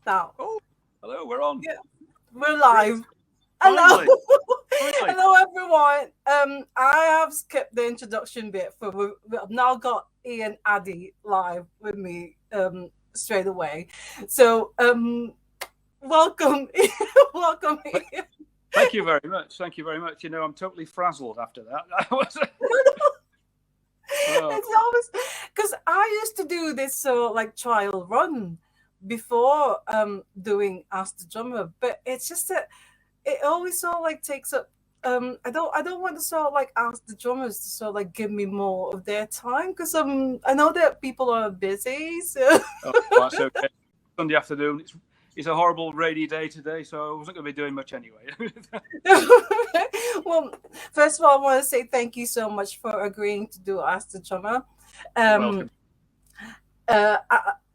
now. Oh, hello, we're on. Yeah, we're live. Finally. Hello. Finally. Hello, everyone. I have skipped the introduction bit we've now got Ian Addey live with me straight away. So welcome. Welcome, Ian. Thank you very much. Thank you very much. You know, I'm totally frazzled after that. It's always because I used to do this like trial run before doing Ask the Drummer, but it's just that it always sort of like takes up I don't want to sort of like ask the drummers to sort of like give me more of their time because I know that people are busy, so That's okay. Sunday afternoon. It's a horrible rainy day today, so I wasn't going to be doing much anyway. Well, first of all, I want to say thank you so much for agreeing to do Ask the Drummer. Welcome.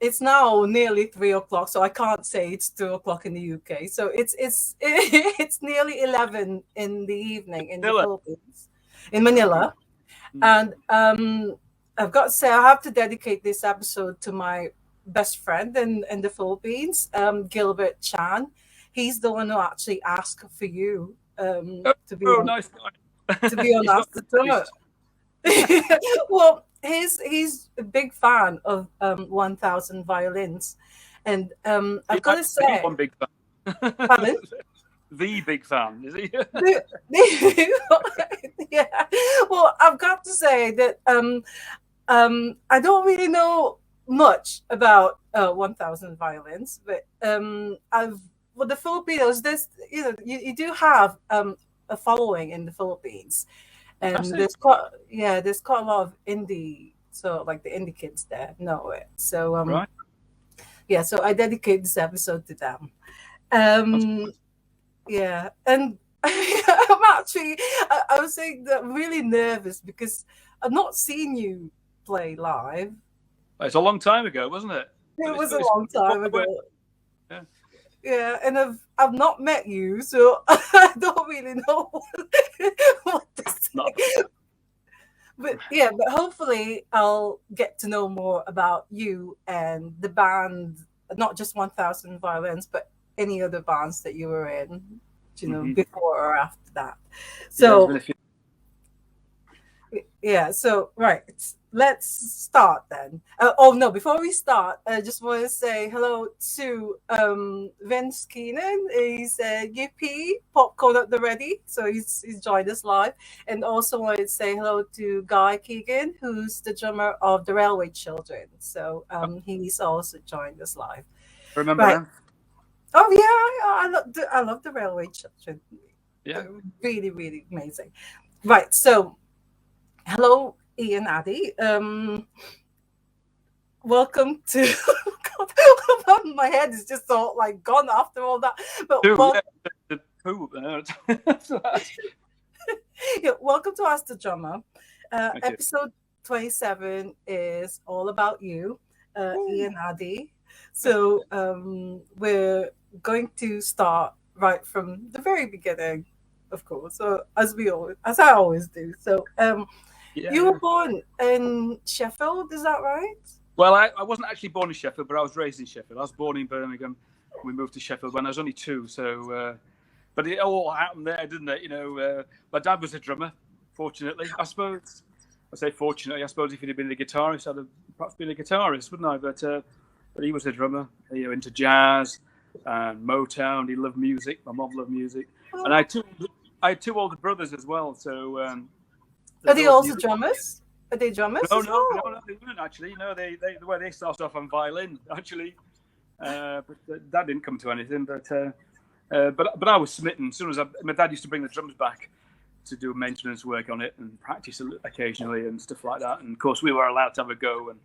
It's now nearly 3 o'clock, so I can't say it's 2 o'clock in the UK. So it's nearly 11 in the evening in the Philippines, in Manila, and I've got to say I have to dedicate this episode to my best friend in the Philippines, Gilbert Chan. He's the one who actually asked for you to be on, nice. to be on Ask the Drummer. Well, he's a big fan of 1000 Violins, and I've got to say, one big fan. Pardon? The big fan, is he? Yeah. Well, I've got to say that I don't really know much about 1000 Violins, but the Filipinos, you do have a following in the Philippines. And there's quite a lot of indie, so like the indie kids there know it. So right. Yeah, so I dedicate this episode to them. Yeah, and I'm actually I was saying that I'm really nervous because I've not seen you play live. It's a long time ago, wasn't it? It was a long time ago. Yeah. Yeah, and I've not met you, so I don't really know what to say. But hopefully I'll get to know more about you and the band, not just 1000 Violins, but any other bands that you were in, before or after that. So so right, let's start then. Before we start, I just want to say hello to Vince Keenan. He's UP Popcorn at the Ready, so he's joined us live. And also want to say hello to Guy Keegan, who's the drummer of the Railway Children. So he's also joined us live. Remember that? Oh yeah, I love the Railway Children. Yeah, they're really, really amazing. Right, so hello, Ian Addey. Welcome to. God, my head is just all like gone after all that. But welcome to Ask the Drummer. Episode 27 is all about you, Ian Addey. So we're going to start right from the very beginning, of course. So as I always do. So you were born in Sheffield, is that right? Well, I wasn't actually born in Sheffield, but I was raised in Sheffield. I was born in Birmingham. We moved to Sheffield when I was only 2. So, but it all happened there, didn't it? My dad was a drummer. Fortunately, I suppose. I say fortunately. I suppose if he'd have been a guitarist, I'd have perhaps been a guitarist, wouldn't I? But he was a drummer. Into jazz and Motown. He loved music. My mom loved music, and I had 2 older brothers as well. So. Are they also drummers? Are they drummers? No, they weren't actually. No, they started off on violin actually, but that didn't come to anything. But I was smitten as soon as my dad used to bring the drums back to do maintenance work on it and practice occasionally and stuff like that. And of course, we were allowed to have a go, and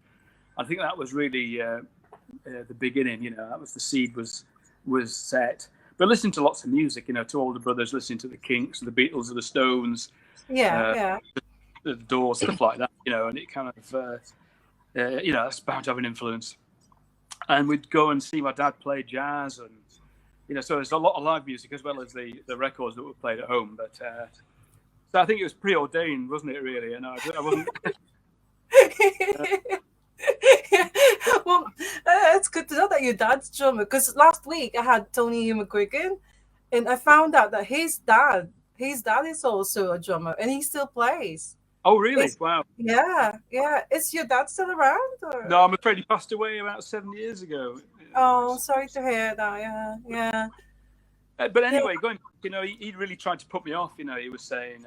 I think that was really the beginning. That was the seed was set. But listening to lots of music, 2 older brothers listening to the Kinks, the Beatles, the Stones. The Doors, stuff like that, and it kind of, that's bound to have an influence. And we'd go and see my dad play jazz, and so there's a lot of live music as well as the records that were played at home. But so I think it was preordained, wasn't it? Really, and I wasn't. Well, it's good to know that your dad's drummer. Because last week I had Tony McGuigan, and I found out that his dad is also a drummer, and he still plays. Oh, really? Wow. Yeah, yeah. Is your dad still around? Or? No, I'm afraid he passed away about 7 years ago. Oh, sorry to hear that. Yeah, yeah. But anyway, going, he really tried to put me off. He was saying,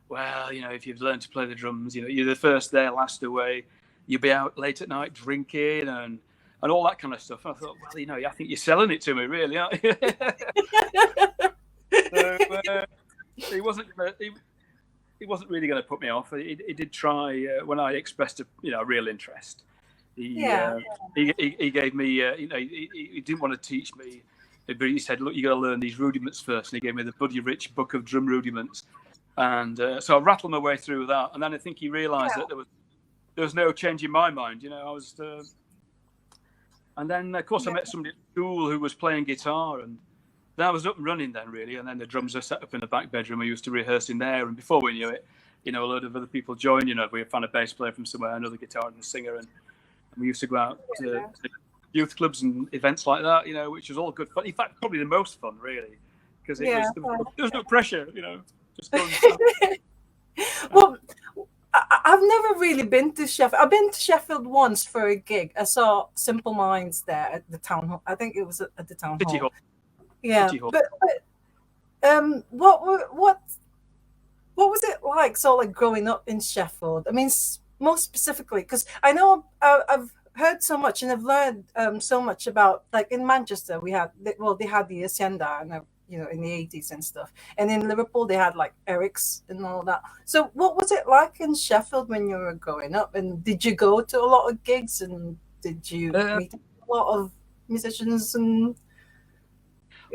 well, if you've learned to play the drums, you're the first there, last away. You'll be out late at night drinking and all that kind of stuff. And I thought, well, I think you're selling it to me, really, aren't you? So he wasn't really going to put me off. He did try when I expressed a real interest. He gave me he didn't want to teach me, but he said, look, you got to learn these rudiments first. And he gave me the Buddy Rich Book of Drum Rudiments, and so I rattled my way through that. And then I think he realised that there was no change in my mind. I was, and then of course I met somebody at school who was playing guitar, and then I was up and running then, really. And then the drums were set up in the back bedroom. We used to rehearse in there, and before we knew it, a load of other people joined. We found a bass player from somewhere, another guitar and a singer, and we used to go out to youth clubs and events like that, which was all good fun. In fact, probably the most fun, really, because there was no pressure, just going. Well, I've never really been to Sheffield. I've been to Sheffield once for a gig. I saw Simple Minds there at the town hall. I think it was at the town hall. Yeah, but what was it like? So like growing up in Sheffield. I mean, most specifically, because I know I've heard so much and I've learned so much about, like, in Manchester they had the Hacienda and in the 80s and stuff, and in Liverpool they had like Eric's and all that. So what was it like in Sheffield when you were growing up, and did you go to a lot of gigs, and did you meet a lot of musicians? And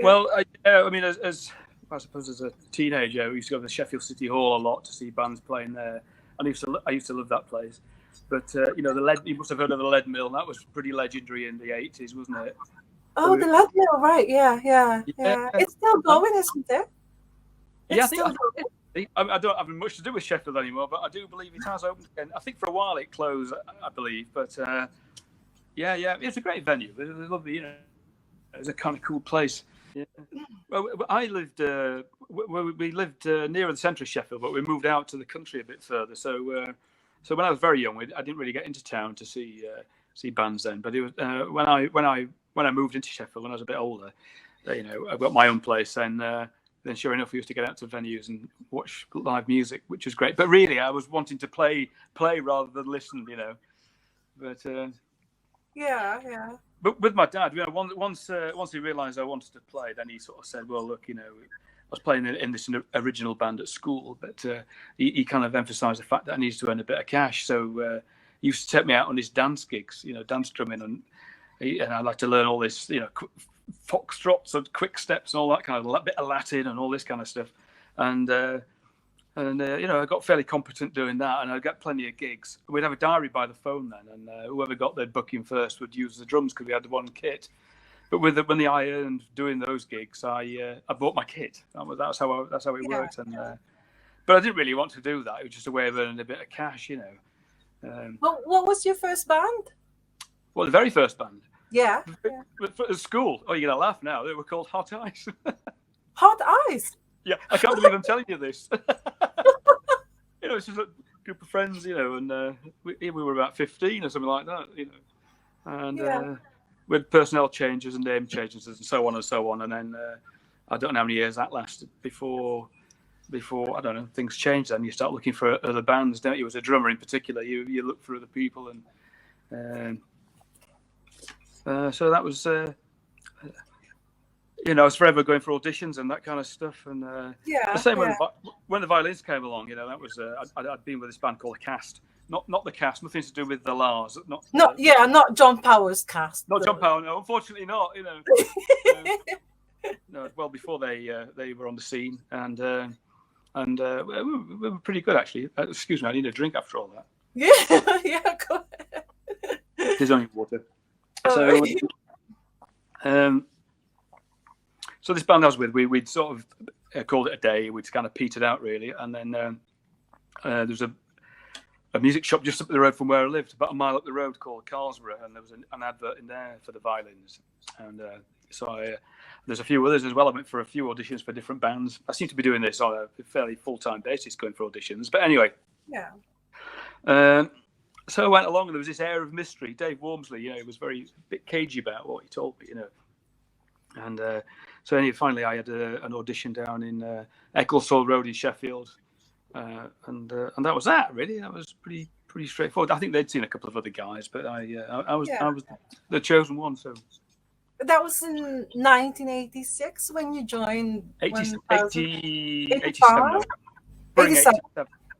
well, I mean, as I suppose as a teenager, we used to go to the Sheffield City Hall a lot to see bands playing there, and I used to love that place. But you must have heard of the Lead Mill. That was pretty legendary in the 80s, wasn't it? Oh, the Lead Mill, right? Yeah. It's still going, isn't it? I don't have much to do with Sheffield anymore, but I do believe it has opened again. I think for a while it closed, I believe, but it's a great venue. It's lovely, it's a kind of cool place. Yeah. Well, I lived. We lived nearer the centre of Sheffield, but we moved out to the country a bit further. So when I was very young, I didn't really get into town to see bands then. But it was when I moved into Sheffield when I was a bit older. I've got my own place, and then sure enough, we used to get out to venues and watch live music, which was great. But really, I was wanting to play rather than listen. But yeah. But with my dad, once he realised I wanted to play, then he sort of said, "Well, look, I was playing in this original band at school, but he kind of emphasised the fact that I needed to earn a bit of cash. So he used to take me out on his dance gigs, dance drumming, and I'd like to learn all this, foxtrots and quick steps and all that kind of bit of Latin and all this kind of stuff. And I got fairly competent doing that, and I'd get plenty of gigs. We'd have a diary by the phone then, and whoever got their booking first would use the drums because we had the one kit. But when I earned doing those gigs, I bought my kit. That's how it worked. And but I didn't really want to do that. It was just a way of earning a bit of cash, Well, what was your first band? Well, the very first band. Yeah. For school. Oh, you're gonna laugh now. They were called Hot Ice. Hot Ice. Yeah, I can't believe I'm telling you this. It's just a group of friends, and we were about 15 or something like that, and with personnel changes and name changes and so on and so on, and then I don't know how many years that lasted before I don't know, things changed. Then you start looking for other bands, don't you? As a drummer in particular, you look for other people, and so that was. I was forever going for auditions and that kind of stuff, and the same when the Violins came along. That was I'd been with this band called The Cast, not The Cast, nothing to do with the Lars, not John Powers' Cast. Not John Power, no, unfortunately not. No, well before they were on the scene, and we were pretty good actually. Excuse me, I need a drink after all that. Yeah, go ahead. There's only water. So this band I was with, we'd sort of called it a day. We'd kind of petered out really, and then there was a music shop just up the road from where I lived, about a mile up the road, called Carlsborough, and there was an advert in there for the Violins, and there's a few others as well. I went for a few auditions for different bands. I seem to be doing this on a fairly full-time basis, going for auditions. But anyway, so I went along, and there was this air of mystery. Dave Wormsley, he was a bit cagey about what he told me, and so anyway, finally I had an audition down in Ecclesall Road in Sheffield. And that was that. Really, that was pretty straightforward. I think they'd seen a couple of other guys, but I was the chosen one. So that was in 1986 when you joined. 87. 87.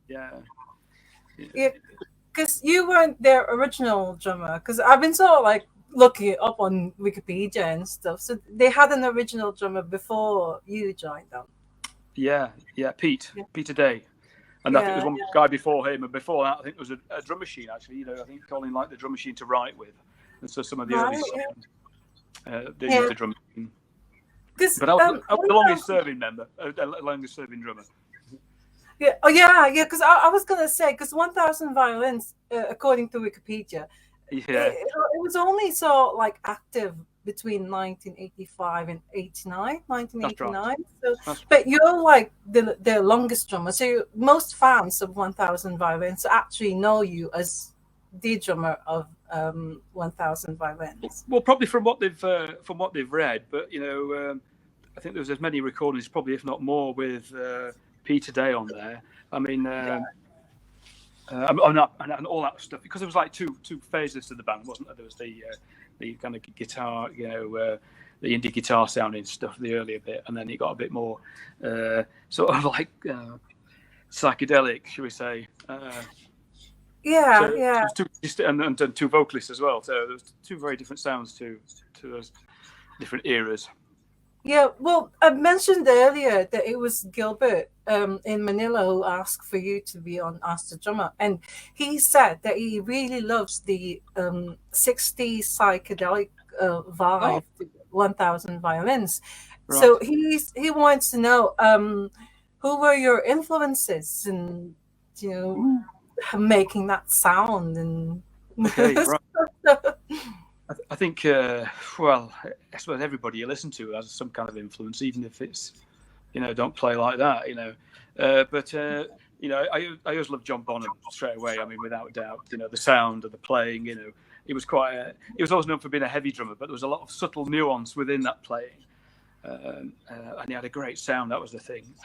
Yeah. Because you weren't their original drummer. Because I've been sort of like looking it up on Wikipedia and stuff. So they had an original drummer before you joined them. Yeah, Pete Addey. And I think there was one guy before him, and before that, I think there was a drum machine, actually. I think Colin liked the drum machine to write with. And so some of the early songs, they used the drum machine. But I was the longest serving member, longest serving drummer. Yeah, because I was going to say, because 1,000 Violins, according to Wikipedia, it was only active between 1985 and 1989. Right. So, but you're like the longest drummer. So most fans of 1,000 Violins actually know you as the drummer of 1,000 Violins. Well, probably from what they've read, but I think there's as many recordings, probably if not more, with Peter Day on there. I mean. And all that stuff, because there was like two phases to the band, wasn't there? There was the kind of guitar, the indie guitar sounding stuff, the earlier bit, and then it got a bit more sort of like psychedelic, shall we say? And two vocalists as well. So there's two very different sounds to those different eras. Yeah, well, I mentioned earlier that it was Gilbert in Manila who asked for you to be on Ask the Drummer. And he said that he really loves the 60s psychedelic vibe, 1,000 Violins. Right. So he wants to know who were your influences in, making that sound. And okay, right. I think, I suppose everybody you listen to has some kind of influence, even if it's, don't play like that, But, I always loved John Bonham straight away. I mean, without doubt, the sound of the playing, he was he was always known for being a heavy drummer, but there was a lot of subtle nuance within that playing. And he had a great sound, that was the thing.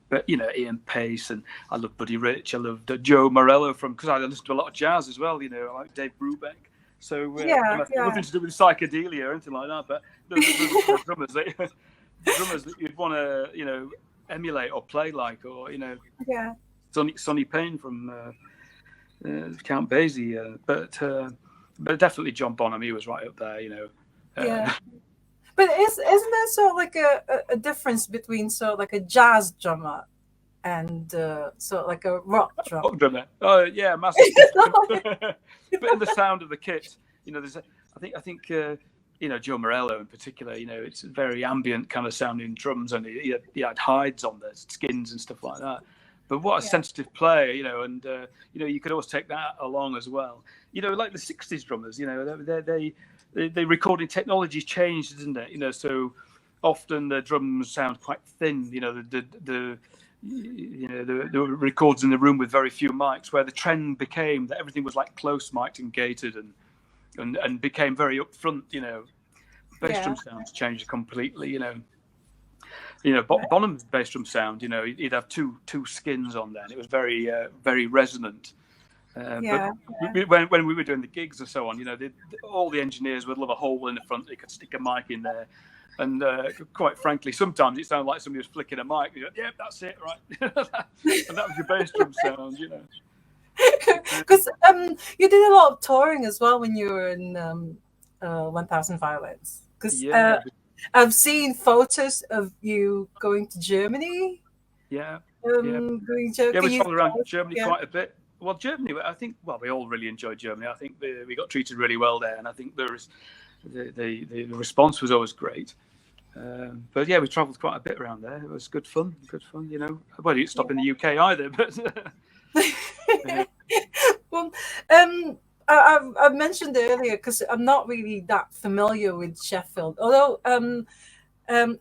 But Ian Pace, and I love Buddy Rich, I loved Joe Morello because I listened to a lot of jazz as well, I like Dave Brubeck. So nothing to do with psychedelia or anything like that, but the drummers that you'd want to emulate or play like, or Sonny Payne from Count Basie, but definitely John Bonham, he was right up there, But isn't there sort of like a difference between sort of like a jazz drummer and sort of like a rock drummer? Oh yeah, massive. But in the sound of the kit, there's I think Joe Morello in particular, it's very ambient kind of sounding drums, and he had hides on the skins and stuff like that. But what a sensitive player, and you could always take that along as well. Like the 60s drummers, the recording technology changed, didn't it? So often the drums sound quite thin. The records in the room with very few mics, where the trend became that everything was like close mic'd and gated and became very upfront. Bass drum sounds changed completely. Bonham's bass drum sound. He'd have two skins on there, and it was very very resonant. But when we were doing the gigs and so on, all the engineers would love a hole in the front. They could stick a mic in there. And quite frankly, sometimes it sounded like somebody was flicking a mic. Yeah, that's it, right? And that was your bass drum sound, Because you did a lot of touring as well when you were in 1,000 Violins. Because I've seen photos of you going to Germany. We traveled around Germany quite a bit. Well, Germany, I think. Well, we all really enjoyed Germany. I think we got treated really well there, and I think the response was always great. But we travelled quite a bit around there. It was good fun. Well, you didn't stop in the UK either, but Well, I've mentioned earlier because I'm not really that familiar with Sheffield, although I'm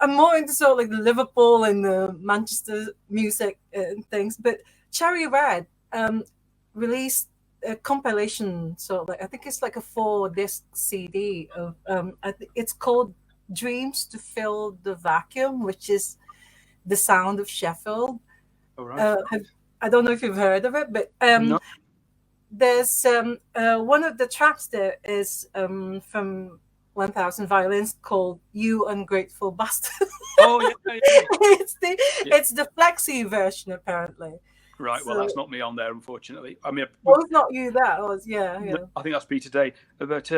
more into sort of like the Liverpool and the Manchester music and things. But Cherry Red released a compilation, sort of like I think it's like a 4-disc CD of it's called Dreams to Fill the Vacuum, which is the sound of Sheffield. All right. I don't know if you've heard of it, but No. there's one of the tracks there is from 1000 Violins called "You Ungrateful Bastard." Oh yeah. It's the flexi version apparently. Right. So, Well, that's not me on there, unfortunately. I mean, it's not you. That was yeah. I think that's Peter Day, but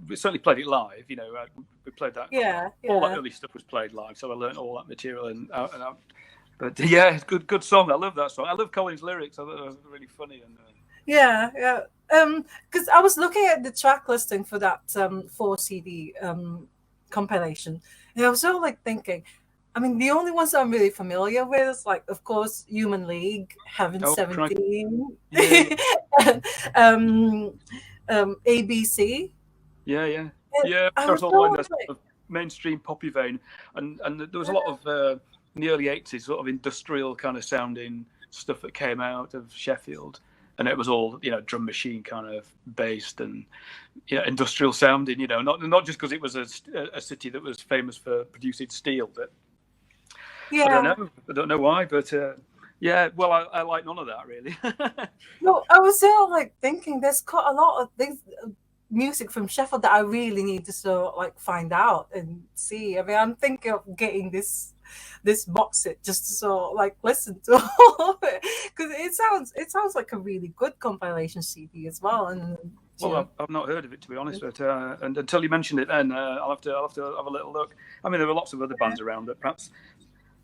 we certainly played it live. You know, we played that. Yeah. All that early stuff was played live, so I learned all that material but yeah, it's good song. I love that song. I love Colin's lyrics. I thought it was really funny. And yeah. Because I was looking at the track listing for that 4 CD compilation, and I was sort of like thinking, I mean, the only ones I'm really familiar with is like, of course, Human League, Heaven 17, ABC. Yeah. There's all in that sort of mainstream poppy vein, and there was a lot of in the early 80s sort of industrial kind of sounding stuff that came out of Sheffield, and it was all, you know, drum machine kind of based and, you know, industrial sounding, you know, not just because it was a city that was famous for producing steel, but I don't know why, but yeah, well, I like none of that really. No, I was sort of like thinking there's quite a lot of things, music from Sheffield that I really need to sort of like find out and see. I mean, I'm thinking of getting this box set just to sort of like listen to all of it, because it sounds like a really good compilation CD as well. And well, I've not heard of it, to be honest, but and until you mentioned it, then I'll have to have a little look. I mean, there were lots of other bands around that perhaps,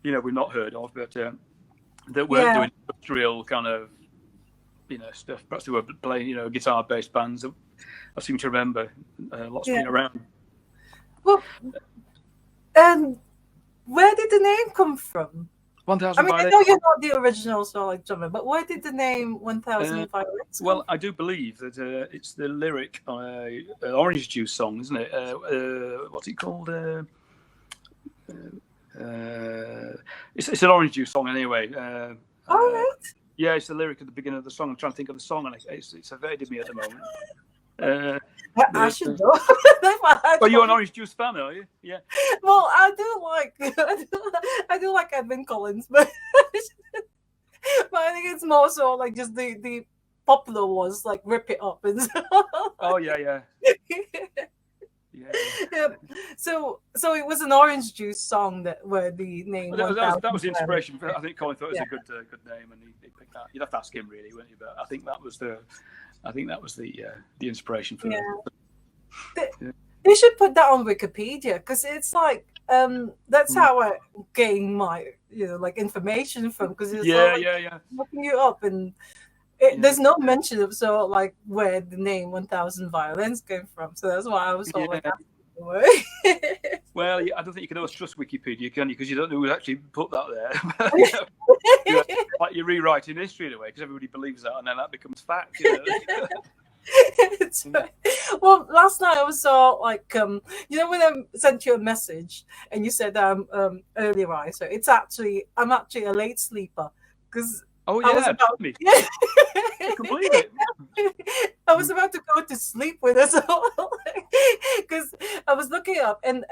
you know, we've not heard of, but that weren't doing industrial kind of, you know, stuff. Perhaps they were playing, you know, guitar-based bands. I seem to remember lots being around. Well, where did the name come from? 1000 I mean, Violins. I know you're not the original sort of drummer, but where did the name 1000 Violins come Well, I do believe that it's the lyric on an Orange Juice song, isn't it? What's it called? It's an Orange Juice song anyway. All right. Yeah, it's the lyric at the beginning of the song. I'm trying to think of the song, and it's evaded me at the moment. I should know. Well, you're an Orange Juice fan, are you? Yeah. Well, I do like Edwin Collins, but I think it's more so like just the popular ones, like Rip It Up and stuff. Oh yeah. Yeah. So it was an Orange Juice song where the name. Well, that was the inspiration. I think Colin thought it was a good name, and he picked that. You'd have to ask him, really, wouldn't you? But I think that was the inspiration for that. They should put that on Wikipedia, because it's like that's how I gain my, you know, like information from, because it's looking you up, and there's no mention of sort of like where the name 1000 Violins came from, so that's why I was sort of like asking away. Well, I don't think you can always trust Wikipedia, can you? Because you don't know who actually put that there. Like you're rewriting history in a way, because everybody believes that, and then that becomes fact. You know? Well, last night I was so like you know, when I sent you a message and you said early riser, I'm actually a late sleeper, because I was about I was about to go to sleep with us, because I was looking up, and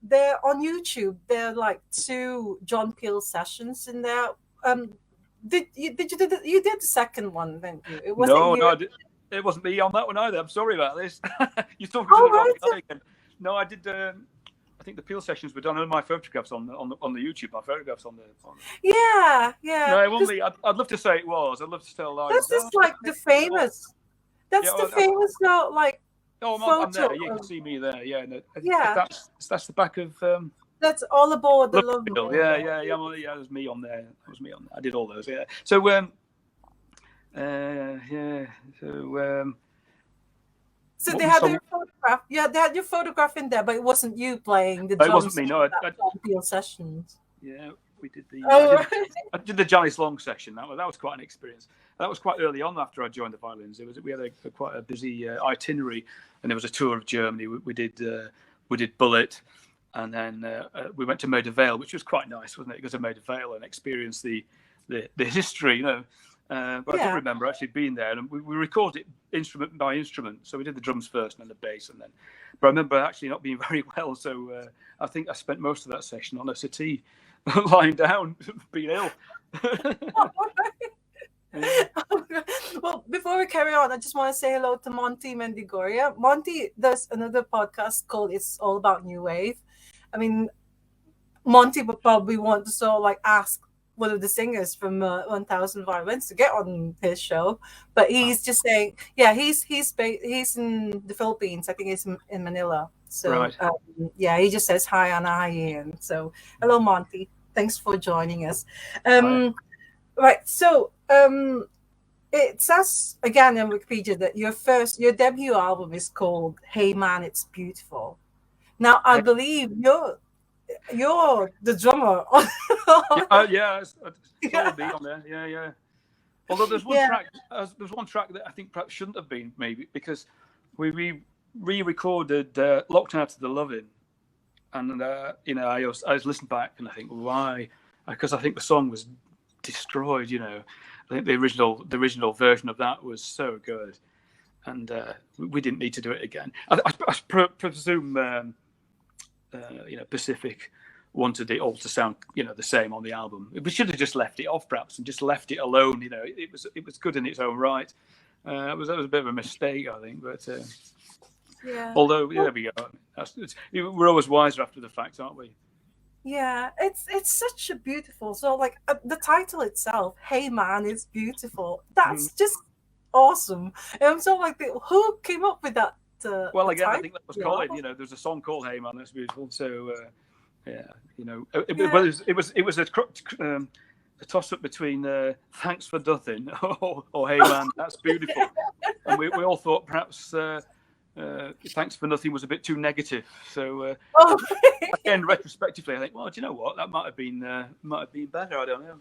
they're on YouTube. There are like 2 John Peel sessions in there. Did you did the second one, didn't you? It wasn't it wasn't me on that one either. I'm sorry about this. You're talking to the wrong guy again. No, I did. I think the Peel sessions were done on my photographs on the YouTube. My photographs on the. Yeah. No, it wasn't me. I'd love to say it was. I'd love to tell lies. That's just like the famous. That's the famous like. Oh, I'm there. You can see me there. Yeah. No, that's the back of. That's All Aboard the Love Wheel. Yeah. It was me on there. I did all those. Yeah. So So they had your photograph. Yeah, they had your photograph in there, but it wasn't you playing the drums. It wasn't me. No, Peel sessions. Yeah, we did I did the Janice Long session. That was quite an experience. that was quite early on after I joined the Violins. We had quite a busy itinerary, and there was a tour of Germany. We did Bullet, and then we went to Maida Vale, which was quite nice, wasn't it? Because I Maida Vale and experienced the history, But I do remember actually being there, and we recorded it instrument by instrument. So we did the drums first, and then the bass, and then. But I remember actually not being very well, so I think I spent most of that session on a settee, lying down, being ill. Well, before we carry on, I just want to say hello to Monty Mendigoria. Monty does another podcast called "It's All About New Wave." I mean, Monty would probably want to sort of like ask one of the singers from 1000 Violins to get on his show, but he's just saying, he's in the Philippines. I think he's in Manila. So right. He just says hi Anna, hi Ian. So hello Monty, thanks for joining us. Right, so it says again in Wikipedia that your debut album is called "Hey Man, It's Beautiful." Now I believe you're the drummer. It's all me on there. Yeah. Although there's one track. There's one track that I think perhaps shouldn't have been, maybe, because we re-recorded "Locked Out of the Lovin'," and I was listening back and I think, why? Because I think the song was destroyed. I think the original version of that was so good, and we didn't need to do it again. I presume. Pacific wanted it all to sound, the same on the album. We should have just left it off, perhaps, and just left it alone. It was good in its own right. That was a bit of a mistake, I think. But although there we go. We're always wiser after the fact, aren't we? Yeah, it's such a beautiful. So like the title itself, "Hey Man, It's Beautiful." That's just awesome. And I'm so like, who came up with that? Well, again, I think that was Colin. There's a song called "Hey Man, That's Beautiful." So, it was a toss up between "Thanks for Nothing" or "Hey Man, That's Beautiful," and we all thought perhaps "Thanks for Nothing" was a bit too negative. So, again, retrospectively, I think, well, do you know what? That might have been better. I don't know.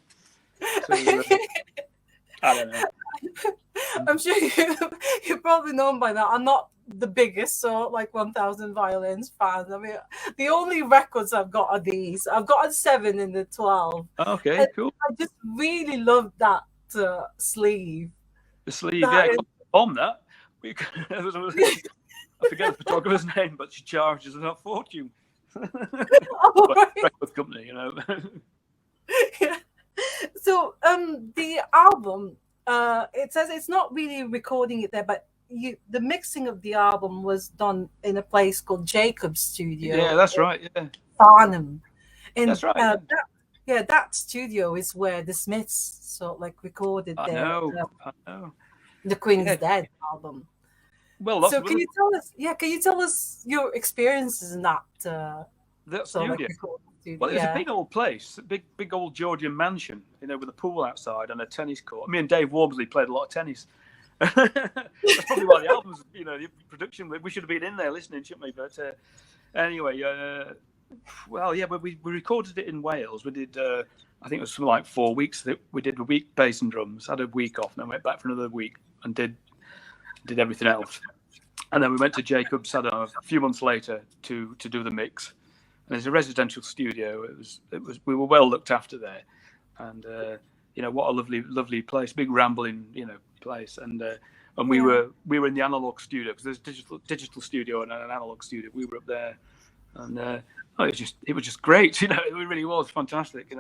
So, I don't know. I'm sure you've probably known by now. I'm not the biggest 1000 Violins fan. I mean, the only records I've got are these. I've got a 7 in the 12. Okay, cool. I just really love that sleeve. The sleeve, on that. I forget the photographer's name, but she charges a fortune. Record company, Yeah. So the album, it says it's not really recording it there, but the mixing of the album was done in a place called Jacob's Studio. Yeah, that's right. Yeah, Farnham. And that's right. That studio is where the Smiths recorded I know. The Queen is Dead album. Well, so can you tell us? Yeah, can you tell us your experiences in that studio? Well, it was a big old place, big old Georgian mansion, with a pool outside and a tennis court. Me and Dave Wormsley played a lot of tennis. That's probably why the album's, the production. We should have been in there listening, shouldn't we? But anyway, we recorded it in Wales. We did, I think it was something like 4 weeks. We did a week bass and drums, had a week off, and then went back for another week and did everything else. And then we went to Jacobs, a few months later to do the mix. And it's a residential studio. We were well looked after there, and what a lovely place, big rambling place, and we were in the analog studio, because there's a digital studio and an analog studio. We were up there, and it was just great. It really was fantastic.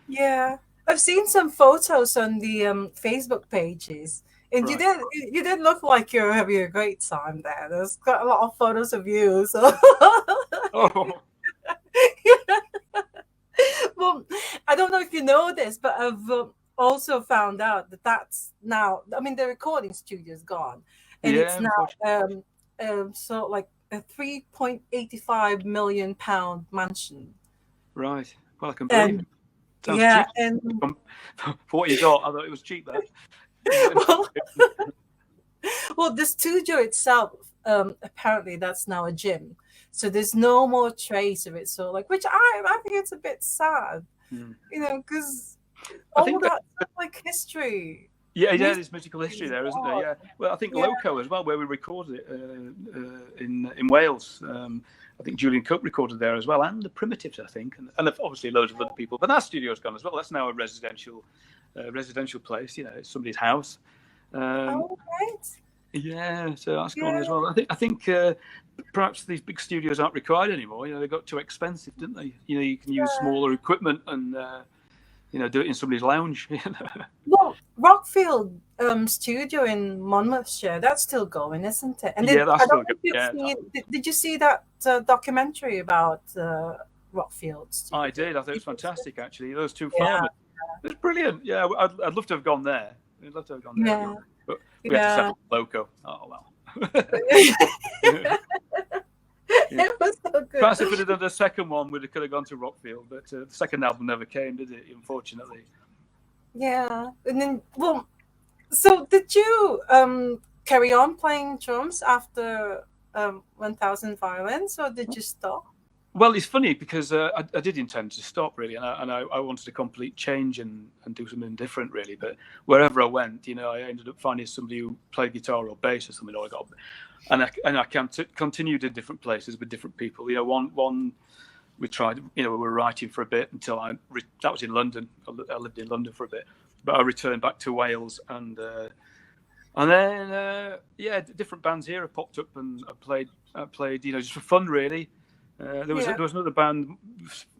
Yeah, I've seen some photos on the Facebook pages. And right. You did look like you're having a great time there. There's got a lot of photos of you. So. Oh. Well, I don't know if you know this, but I've also found out that's now. I mean, the recording studio's gone, and it's now so like a £3.85 million mansion. Right. Well, I can believe it. Sounds cheap. And for what you got, I thought it was cheap there. Well, the studio itself, apparently that's now a gym, so there's no more trace of it. So which I think it's a bit sad, because all that history. Yeah, there's musical history there, isn't there? Yeah. Well, I think Loco as well, where we recorded it in Wales. I think Julian Cook recorded there as well, and the Primitives, I think, and obviously loads of other people. But that studio's gone as well. That's now a residential place. You know, it's somebody's house. Right. Yeah, so that's gone as well. I think perhaps these big studios aren't required anymore. You know, they got too expensive, didn't they? You know, you can use smaller equipment and do it in somebody's lounge. Well, Rockfield studio in Monmouthshire, that's still going, isn't it? And that's still going. Did you see that documentary about Rockfield studio? I did. I thought it was fantastic, actually. Those two farmers. It's brilliant. Yeah, I'd love to have gone there. Yeah. But we had to settle Loco. Oh, well. It was so good. Perhaps if we'd have done the second one, we could have gone to Rockfield, but the second album never came, did it? Unfortunately. Yeah, and then so did you carry on playing drums after 1000 Violins, or did you stop? Well, it's funny because I did intend to stop really, and I wanted a complete change and do something different really. But wherever I went, I ended up finding somebody who played guitar or bass or something. And I continued in different places with different people. One we tried. We were writing for a bit until that was in London. I lived in London for a bit, but I returned back to Wales and then different bands here have popped up and I played just for fun really. There was another band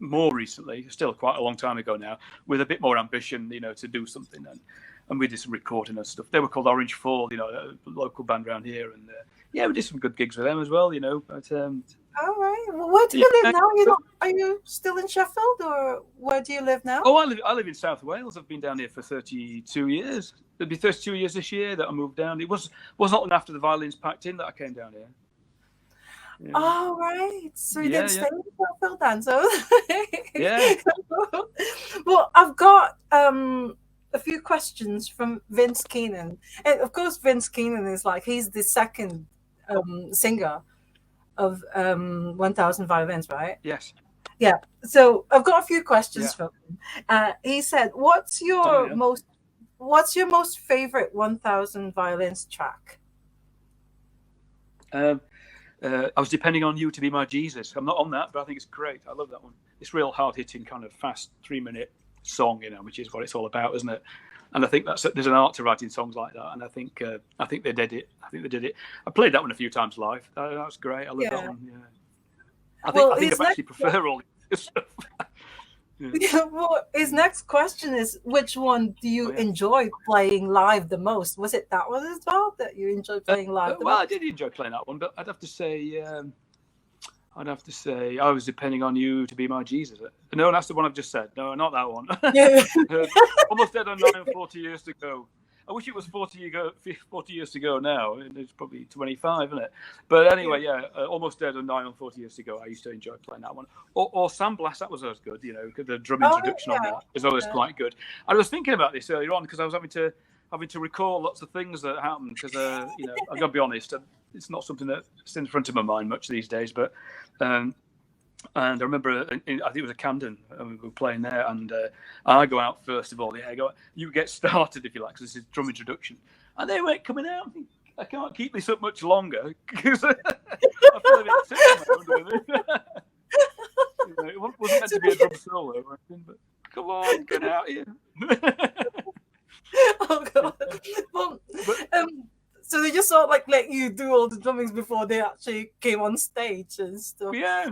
more recently, still quite a long time ago now, with a bit more ambition, to do something, and we did some recording and stuff. They were called Orange Fall, a local band around here, and we did some good gigs with them as well, But all right, well, where do you live now? Are you still in Sheffield, or where do you live now? Oh, I live in South Wales. I've been down here for 32 years. It'll be 32 years this year that I moved down. It was not long after the Violins packed in that I came down here. Yeah. Oh, right. So you didn't stay in Sheffield then. So well, I've got a few questions from Vince Keenan. And of course, Vince Keenan is he's the second singer of 1000 Violins, right? Yes. Yeah. So I've got a few questions from him. He said, what's your most favorite 1000 Violins track? I was depending on you to be my Jesus. I'm not on that, but I think it's great. I love that one. It's real hard-hitting, kind of fast 3-minute song, which is what it's all about, isn't it? And I think there's an art to writing songs like that. And I think they did it. I played that one a few times live. That was great. I love that one. Yeah. I think I actually prefer all this stuff. Well, his next question is, which one do you enjoy playing live the most? Was it that one as well that you enjoyed playing live the most? I did enjoy playing that one, but I'd have to say I was depending on you to be my Jesus. No, that's the one I've just said. No, not that one. Almost dead on 9 and 40 years to go. I wish it was 40 years to go now. It's probably 25, isn't it? But anyway, Almost Dead on 9 and 40 years to go. I used to enjoy playing that one. Or Sandblast, that was always good, the drum introduction on that is always quite good. I was thinking about this earlier on because I was having to recall lots of things that happened because, I've got to be honest, it's not something that's in front of my mind much these days, but... and I remember, I think it was a Camden, we were playing there, and I go out first of all. You get started if you like, because this is drum introduction, and they weren't coming out. I can't keep this up much longer because I feel a bit sick. It wasn't meant to be a drum solo or anything, but come on, get out here. Oh God! Well, so they just sort of let you do all the drummings before they actually came on stage and stuff. Yeah.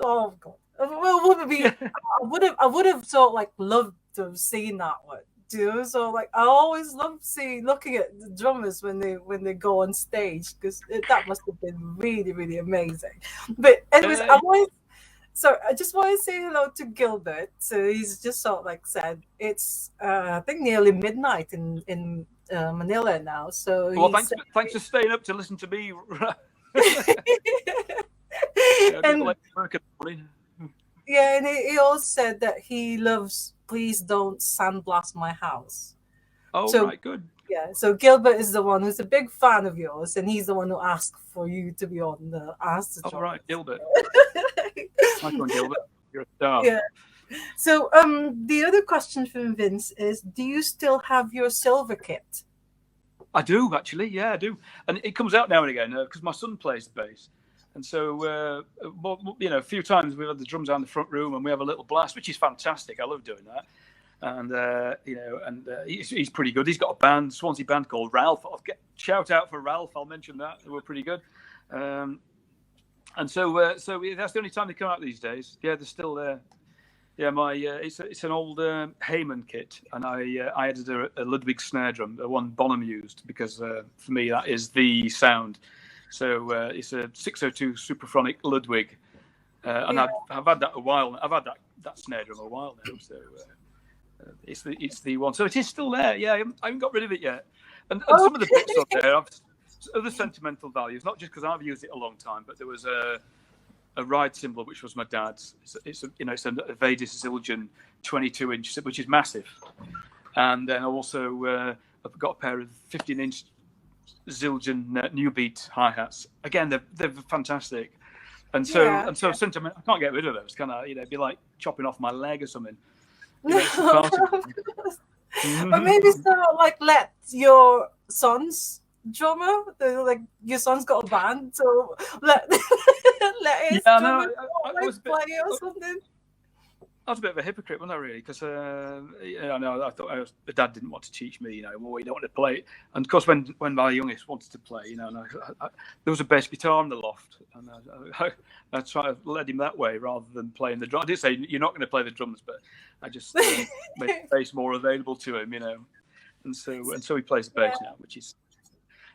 Oh God! Well, I would have sort of loved to have seen that one too. So I always love looking at the drummers when they go on stage because that must have been really, really amazing. But anyways, I just want to say hello to Gilbert. So he's just sort of said it's I think nearly midnight in Manila now. So thanks for staying up to listen to me. And he also said that he loves Please Don't Sandblast My House. Oh, so, right, good. Yeah, so Gilbert is the one who's a big fan of yours, and he's the one who asked for you to be on the Ask the Drummer. Right, Gilbert. Michael and Gilbert, you're a star. Yeah. So, the other question from Vince is: do you still have your silver kit? I do actually, yeah, I do, and it comes out now and again because my son plays the bass, and so a few times we've had the drums out in the front room and we have a little blast, which is fantastic. I love doing that, and he's pretty good. He's got a band, Swansea band called Ralph. Shout out for Ralph. I'll mention that. They were pretty good, and so that's the only time they come out these days. Yeah, they're still there. Yeah, it's an old Heyman kit, and I added a Ludwig snare drum, the one Bonham used, because for me that is the sound. So it's a 602 Superphonic Ludwig, and I've had that a while. I've had that snare drum a while now, so it's the one. So it is still there. Yeah, I haven't got rid of it yet. And some of the bits on there have other sentimental values, not just because I've used it a long time, but there was a ride cymbal which was my dad's. It's a Vadis Zildjian 22-inch, which is massive, and then also I've got a pair of 15-inch Zildjian New Beat hi-hats. Again, they're fantastic, and so sentiment. I can't get rid of those. It'd be like chopping off my leg or something. Or maybe let your sons drummer, your son's got a band, so let his drummer play or something. I was a bit of a hypocrite, wasn't I, really? Because I thought the dad didn't want to teach me, you don't want to play. And of course, when my youngest wanted to play, there was a bass guitar in the loft, and I tried to lead him that way rather than playing the drums. I did say you're not going to play the drums, but I just made the bass more available to him, and so he plays the bass now, which is.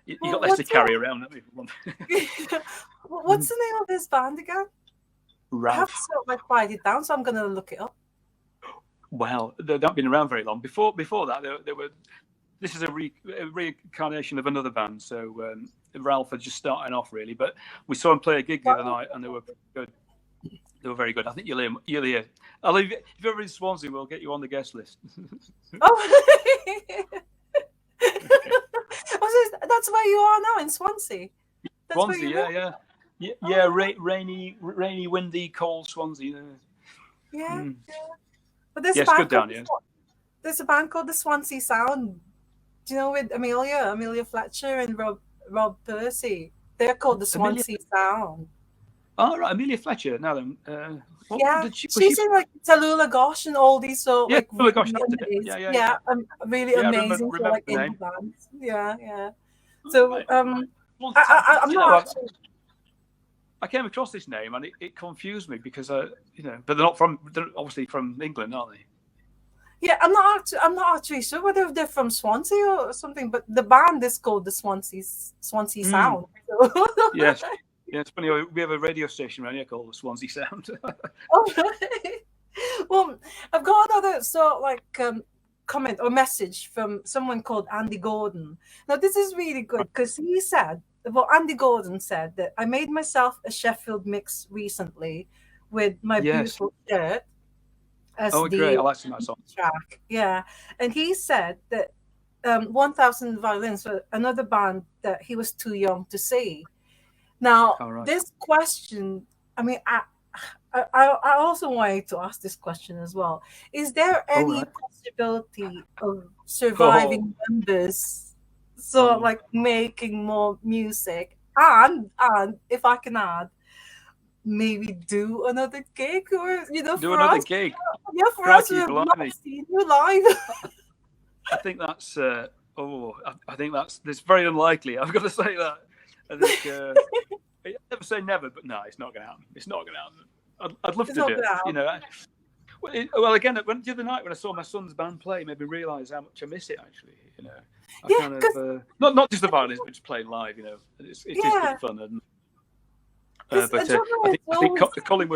You got less to carry around. What's the name of his band again? Ralph. I have to sort of write it down, so I'm going to look it up. Well, they've not been around very long. Before that, they were. This is a reincarnation of another band. So Ralph are just starting off, really. But we saw him play a gig the other night, and they were good. They were very good. I think you'll hear. If you're ever in Swansea, we'll get you on the guest list. That's where you are now, in Swansea. Swansea, yeah. Rainy, windy, cold Swansea. Yeah. But there's there's a band called the Swansea Sound. Do you know, with Amelia Fletcher and Rob Percy? They're called the Swansea Sound. Oh, right, Amelia Fletcher. Now then, she's in Tallulah Gosh and all these Tallulah Gosh. really amazing for indie bands. Yeah. So I came across this name and it confused me because but they're obviously from England, aren't they? Yeah, I'm not actually sure whether they're from Swansea or something, but the band is called the Swansea Sound. Yes. Yeah, it's funny. We have a radio station around here called the Swansea Sound. Well, I've got another comment or message from someone called Andy Gordon. Now, this is really good because he said, Andy Gordon said that I made myself a Sheffield mix recently with my beautiful shirt. Great! I like some of that song. Track. Yeah, and he said that 1000 Violins were another band that he was too young to see. Now, this question, I also wanted to ask this question as well. Is there any possibility of surviving members, making more music, and if I can add, maybe do another gig, or do another gig? Yeah, for us, we've not seen you live. I think that's that's very unlikely. I've got to say that. I think I never say never, but no, it's not going to happen. It's not going to happen. I'd love to do it. Well, again, the other night when I saw my son's band play, it made me realise how much I miss it. Actually, not just the violins, but just playing live. It's just good fun. And, but I think Colin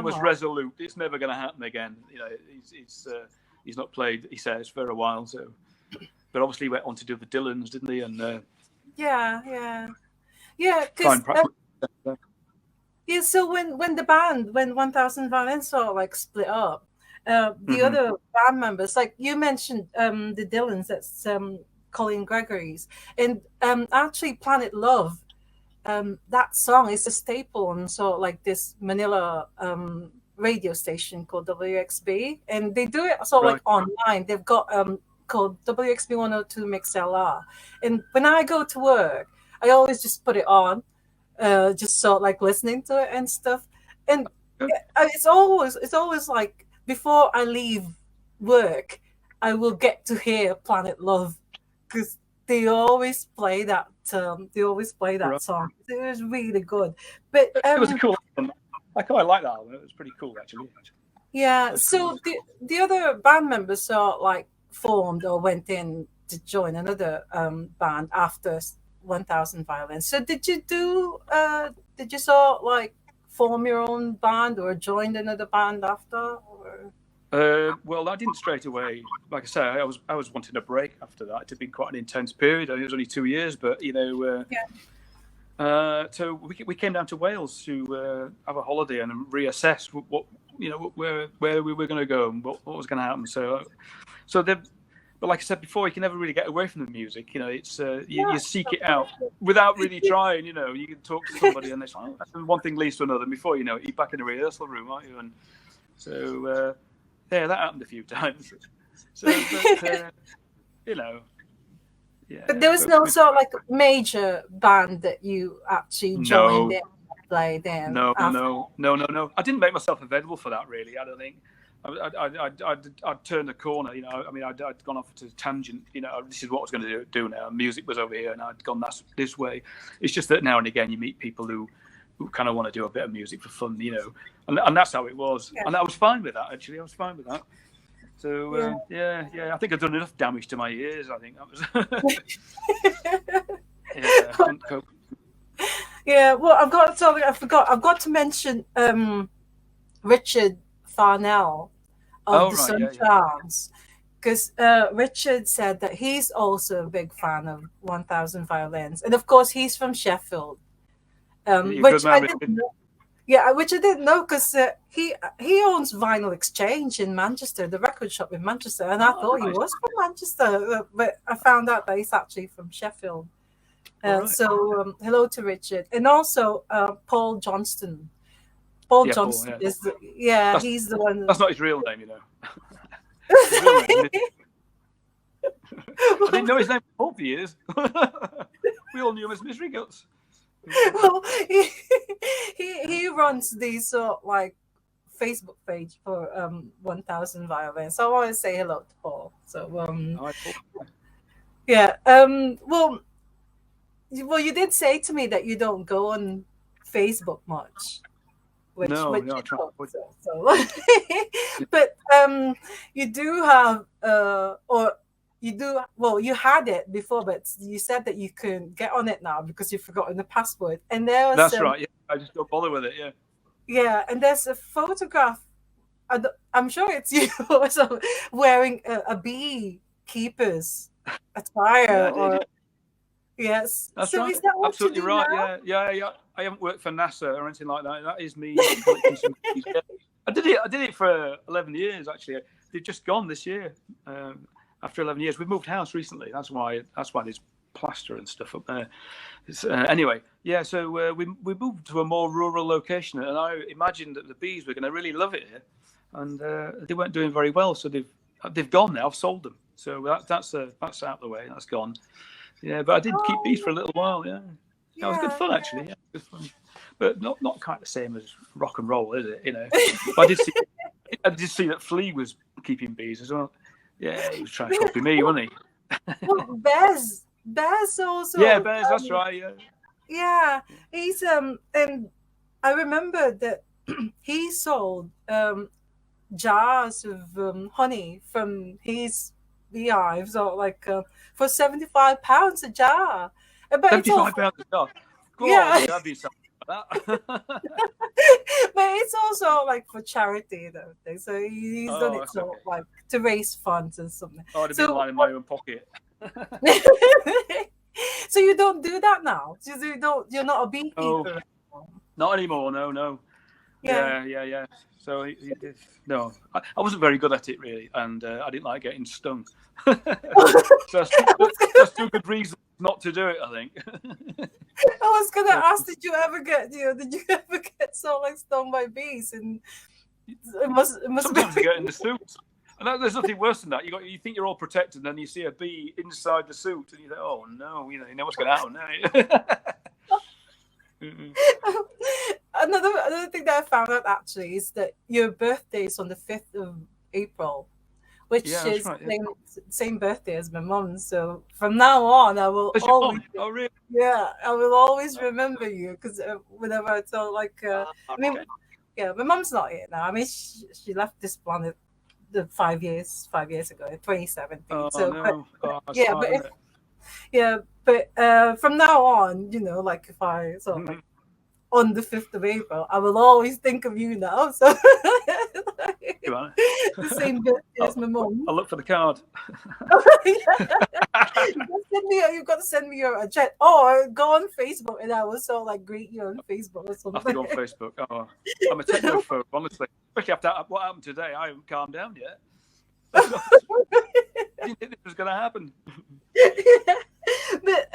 was resolute. It's never going to happen again. He's not played, he says, for a while. So, but obviously he went on to do the Dylans, didn't he? And so when the band, when 1000 Violins split up, the other band members, like you mentioned, the Dylans, that's Colin Gregory's, and actually Planet Love, that song is a staple on this Manila radio station called WXB, and they do it sort of like online. They've got called WXB 102 Mix LR, and when I go to work, I always just put it on, just sort of like listening to it and stuff. And it's always like before I leave work, I will get to hear Planet Love because they always play that. They always play that song. It was really good. But it was a cool album. I quite like that album. It was pretty cool, actually. Yeah. So the other band members sort of like formed or went in to join another band after 1000 Violins. So did you sort of like form your own band or joined another band after? Or? Well, I didn't straight away. Like I say, I was wanting a break after that. It had been quite an intense period. It was only 2 years, but so we came down to Wales to have a holiday and reassess what where we were going to go and what was going to happen. But like I said before, you can never really get away from the music. It's you seek it out without really trying. You can talk to somebody and it's like, and one thing leads to another. And before you know it, you're back in the rehearsal room, aren't you? And so that happened a few times. So, but, yeah. But there was no sort of like major band that you actually joined in and played in. No. I didn't make myself available for that, really. I don't think. I'd turned the corner, I'd gone off to a tangent, this is what I was going to do now. Music was over here and I'd gone this way. It's just that now and again you meet people who kind of want to do a bit of music for fun, and that's how it was. Yeah. And I was fine with that, actually. I was fine with that. So, I think I've done enough damage to my ears. I think that was... Yeah, well, I've got to mention Richard Farnell of the Sun Charms, because Richard said that he's also a big fan of 1000 Violins, and of course he's from Sheffield, which I didn't know. Yeah, which I didn't know because he owns Vinyl Exchange in Manchester, the record shop in Manchester, and I thought he was from Manchester, but I found out that he's actually from Sheffield. So hello to Richard, and also Paul Johnston. Paul Johnston is he's the one. That's not his real name, His real name I didn't know his name for 40 years. We all knew him as Misery Guts. Well, he runs these sort of like Facebook page for 1000 Violins. So I want to say hello to Paul. So well, you did say to me that you don't go on Facebook much. No, I but you do have you had it before, but you said that you couldn't get on it now because you've forgotten the password. And there was that's right. Yeah, I just don't bother with it. Yeah. Yeah, and there's a photograph. I'm sure it's you wearing a beekeeper's attire. Yes. That's so right. Is that what absolutely you do right. now? Yeah. I haven't worked for NASA or anything like that. That is me collecting some bees. I did it for 11 years actually. They've just gone this year. After 11 years, we've moved house recently. That's why there's plaster and stuff up there. Anyway, yeah. So we moved to a more rural location, and I imagined that the bees were going to really love it here, and they weren't doing very well. So they've gone now. I've sold them. So that's out of the way. That's gone. Yeah, but I did keep bees for a little while. Yeah, that was good fun actually. Yeah, good fun. But not quite the same as rock and roll, is it? But I did see that Flea was keeping bees as well. Yeah, he was trying to copy me, wasn't he? Well, Bez also. Yeah, Bez, that's right. Yeah. Yeah, he's and I remember that he sold jars of honey from his beehives, or like for £75 a jar. But £75 a jar. Go on, that'd be something like that. But it's also like for charity, though. So he's done it so like to raise funds or something. Oh, I'd have been mine in my own pocket. So you don't do that now? You're not a beekeeper? Oh, not anymore. No. Yeah. So no, I wasn't very good at it really, and I didn't like getting stung. So that's two good reasons not to do it, I think. I was gonna ask, did you ever get stung by bees? And It must Sometimes they get in the suits. And there's nothing worse than that. You think you're all protected, and then you see a bee inside the suit, and you think, "Oh no!" You know what's going to happen now. Another thing that I found out actually is that your birthday is on the 5th of April, which is right, same birthday as my mum's. So from now on, I will always. Oh, really? Yeah, I will always remember you because whenever I tell I mean, yeah, my mum's not here now. I mean, she left this planet 5 years ago, in 2017. Oh, so, no. yeah, but from now on, like if I on the 5th of April, I will always think of you now. So the same birthday as my mum. I'll look for the card. You've got to send me a chat, or go on Facebook, and I will greet you on Facebook or something. I have to go on Facebook. Oh, I'm a technophobe, honestly. Especially after what happened today, I haven't calmed down yet. I didn't think this was going to happen. But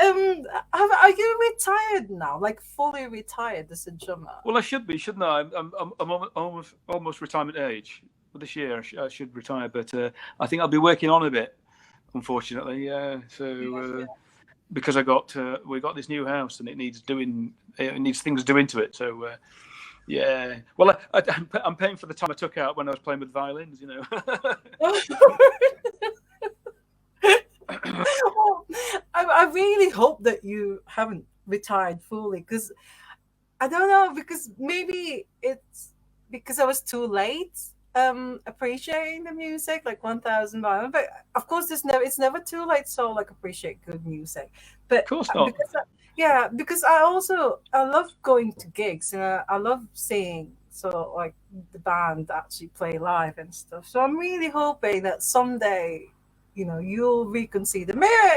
are you retired now? Like fully retired as a drummer? Well, I should be, shouldn't I? I'm almost retirement age. Well, this year I should retire, but I think I'll be working on a bit, unfortunately. Because we got this new house and it needs things doing to it. So yeah. Well, I'm paying for the time I took out when I was playing with violins. I really hope that you haven't retired fully, because I don't know, because maybe it's because I was too late appreciating the music, like 1000 Violins. But of course it's never too late to appreciate good music. But of course not. Because I love going to gigs, and I love seeing the band actually play live and stuff. So I'm really hoping that someday you'll reconsider.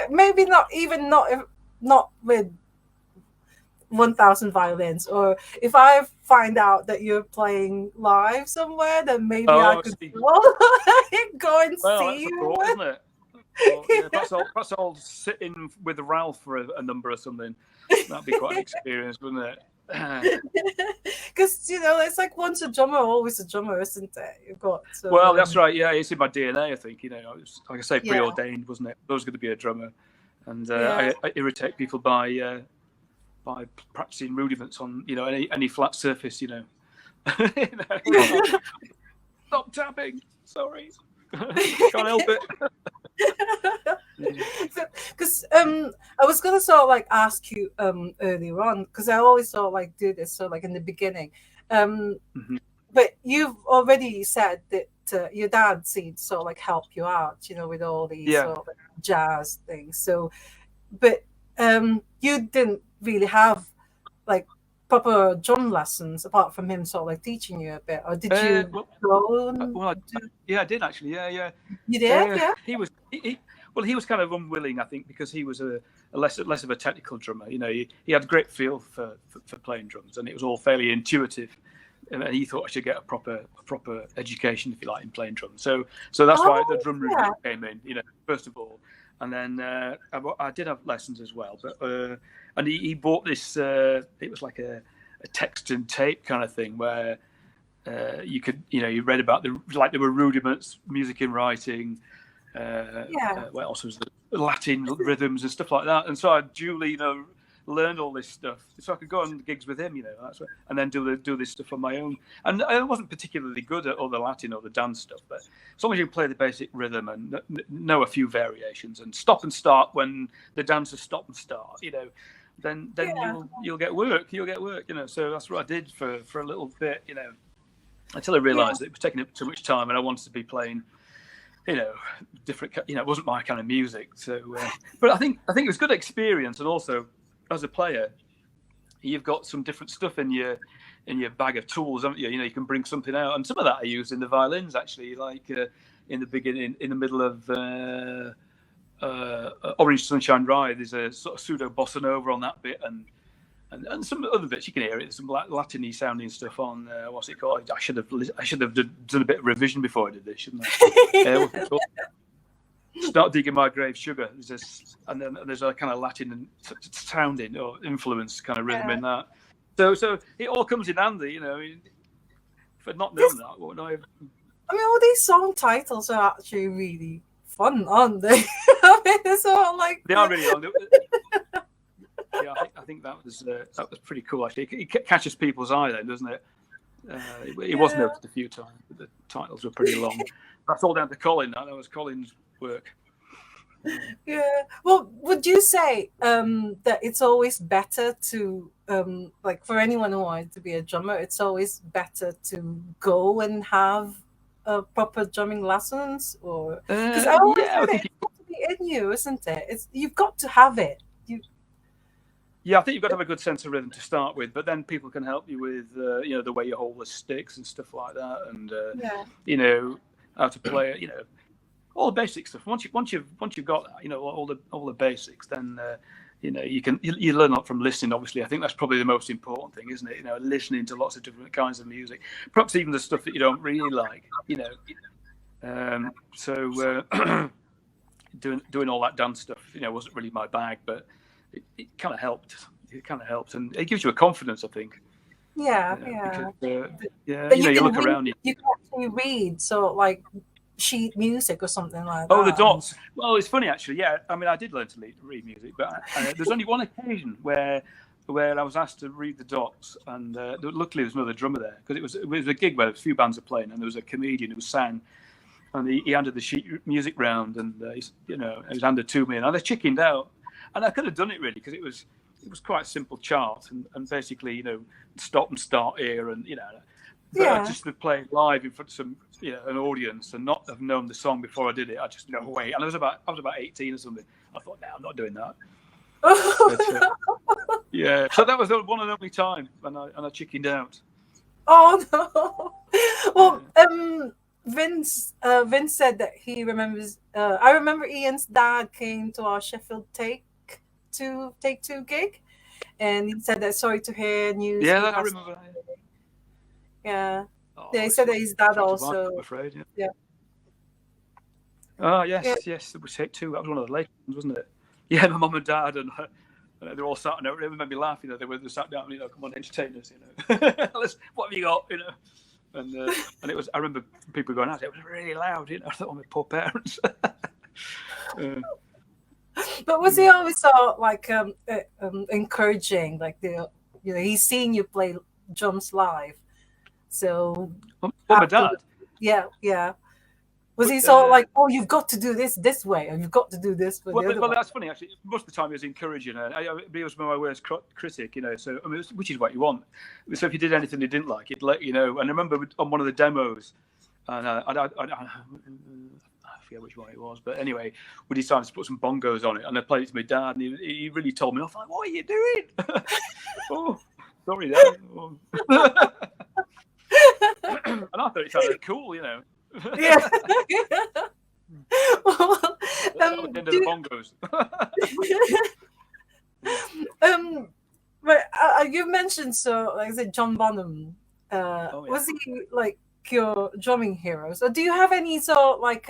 Maybe not with 1000 Violins, or if I find out that you're playing live somewhere, then maybe I could go and see you. Cool, isn't it? Well, yeah, perhaps I'll sit in with Ralph for a number or something. That'd be quite an experience, wouldn't it? Because it's like once a drummer, always a drummer, isn't it? You've got to, well, that's right. Yeah, it's in my DNA. I think like I say, preordained, wasn't it? I was going to be a drummer, and I irritate people by practicing rudiments on any flat surface. Stop tapping. Sorry, can't help it. Because I was gonna ask you earlier on, because I always do this in the beginning, but you've already said that your dad seemed to help you out, with all these jazz things. So, but you didn't really have proper drum lessons apart from him teaching you a bit, or did you go? I did actually. Yeah. You did? Yeah. He was kind of unwilling, I think, because he was a less of a technical drummer. He had a great feel for playing drums, and it was all fairly intuitive. And he thought I should get a proper education, if you like, in playing drums. So that's why the drum room came in, first of all. And then I did have lessons as well, but and he bought this. It was like a text and tape kind of thing where you could, you read about there were rudiments, music and writing. What else was the Latin rhythms and stuff like that? And so I duly, learned all this stuff, so I could go on gigs with him, and then do this stuff on my own. And I wasn't particularly good at all the Latin or the dance stuff, but as long as you play the basic rhythm and know a few variations and stop and start when the dancers stop and start, then you'll get work. So that's what I did for a little bit, until I realised that it was taking up too much time, and I wanted to be playing, different. It wasn't my kind of music. So, but I think it was good experience, and also as a player, you've got some different stuff in your bag of tools, haven't you? You can bring something out, and some of that I used in the violins actually, in the beginning, in the middle of Orange Sunshine Ride. There's a sort of pseudo bossa nova on that bit, and some other bits you can hear it. Some Latin-y sounding stuff on what's it called? I should have done a bit of revision before I did this, shouldn't I? Start Digging My Grave, Sugar. And then there's a kind of Latin sounding or influence kind of rhythm in that. So it all comes in handy, If I'd not known that, what would I have? I mean, all these song titles are actually really fun, aren't they? I mean, it's all like they are really fun. Yeah, I think that was pretty cool actually. It catches people's eye then, doesn't it? It was noted a few times, but the titles were pretty long. That's all down to Colin. That was Colin's work. Yeah. Well, would you say that it's always better to like for anyone who wants to be a drummer, it's always better to go and have proper drumming lessons, or because I always think it's got to be in you, isn't it? You've got to have it. Yeah, I think you've got to have a good sense of rhythm to start with, but then people can help you with the way you hold the sticks and stuff like that, and how to play it. All the basic stuff. Once you've got that, all the basics, then you learn a lot from listening. Obviously, I think that's probably the most important thing, isn't it? Listening to lots of different kinds of music, perhaps even the stuff that you don't really like. Doing all that dance stuff, wasn't really my bag, but it kind of helped. It kind of helped, and it gives you a confidence, I think. Yeah. Because, but you look around. You can actually read, so like sheet music or something like that. Oh, the dots. Well, it's funny actually. Yeah, I mean, I did learn to read music, but there's only one occasion where I was asked to read the dots, and luckily there was another drummer there, because it was a gig where a few bands were playing, and there was a comedian who sang, and he handed the sheet music round, and it was handed to me, and I chickened out, and I could have done it really, because it was quite a simple chart, and basically stop and start here, and but just to play live in front of some an audience and not have known the song before I did it, I just no way. And I was about 18 or something. I thought, no, I'm not doing that. But, yeah, so that was the one and only time, and I chickened out. Oh no! Well, Vince said that he remembers. I remember Ian's dad came to our Sheffield Take Two gig, and he said that sorry to hear news. Yeah, I remember that. Yeah. Yeah, he said that his dad also. I'm afraid. Yeah. Oh yes. It was Take Two. That was one of the late ones, wasn't it? Yeah, my mum and dad, and they're all sat. And it made me laugh. They sat down. Come on, entertain us. What have you got? And it was. I remember people going out. It was really loud. I thought, my poor parents. But was he always so like encouraging? Like he's seen you play drums live. So, my dad. Yeah. Was he so like, oh, you've got to do this way, and you've got to do this? Well, that's funny actually. Most of the time, he was encouraging. He was my worst critic, So I mean, which is what you want. So if you did anything he didn't like, he'd let you know. And I remember on one of the demos, and I forget which one it was, but anyway, we decided to put some bongos on it, and I played it to my dad, and he really told me off. Like, what are you doing? Oh, sorry, Dad. And I thought it sounded cool, Yeah. Well, the end of the bongos. But you mentioned like I said, John Bonham. Was he like your drumming heroes, or do you have any sort like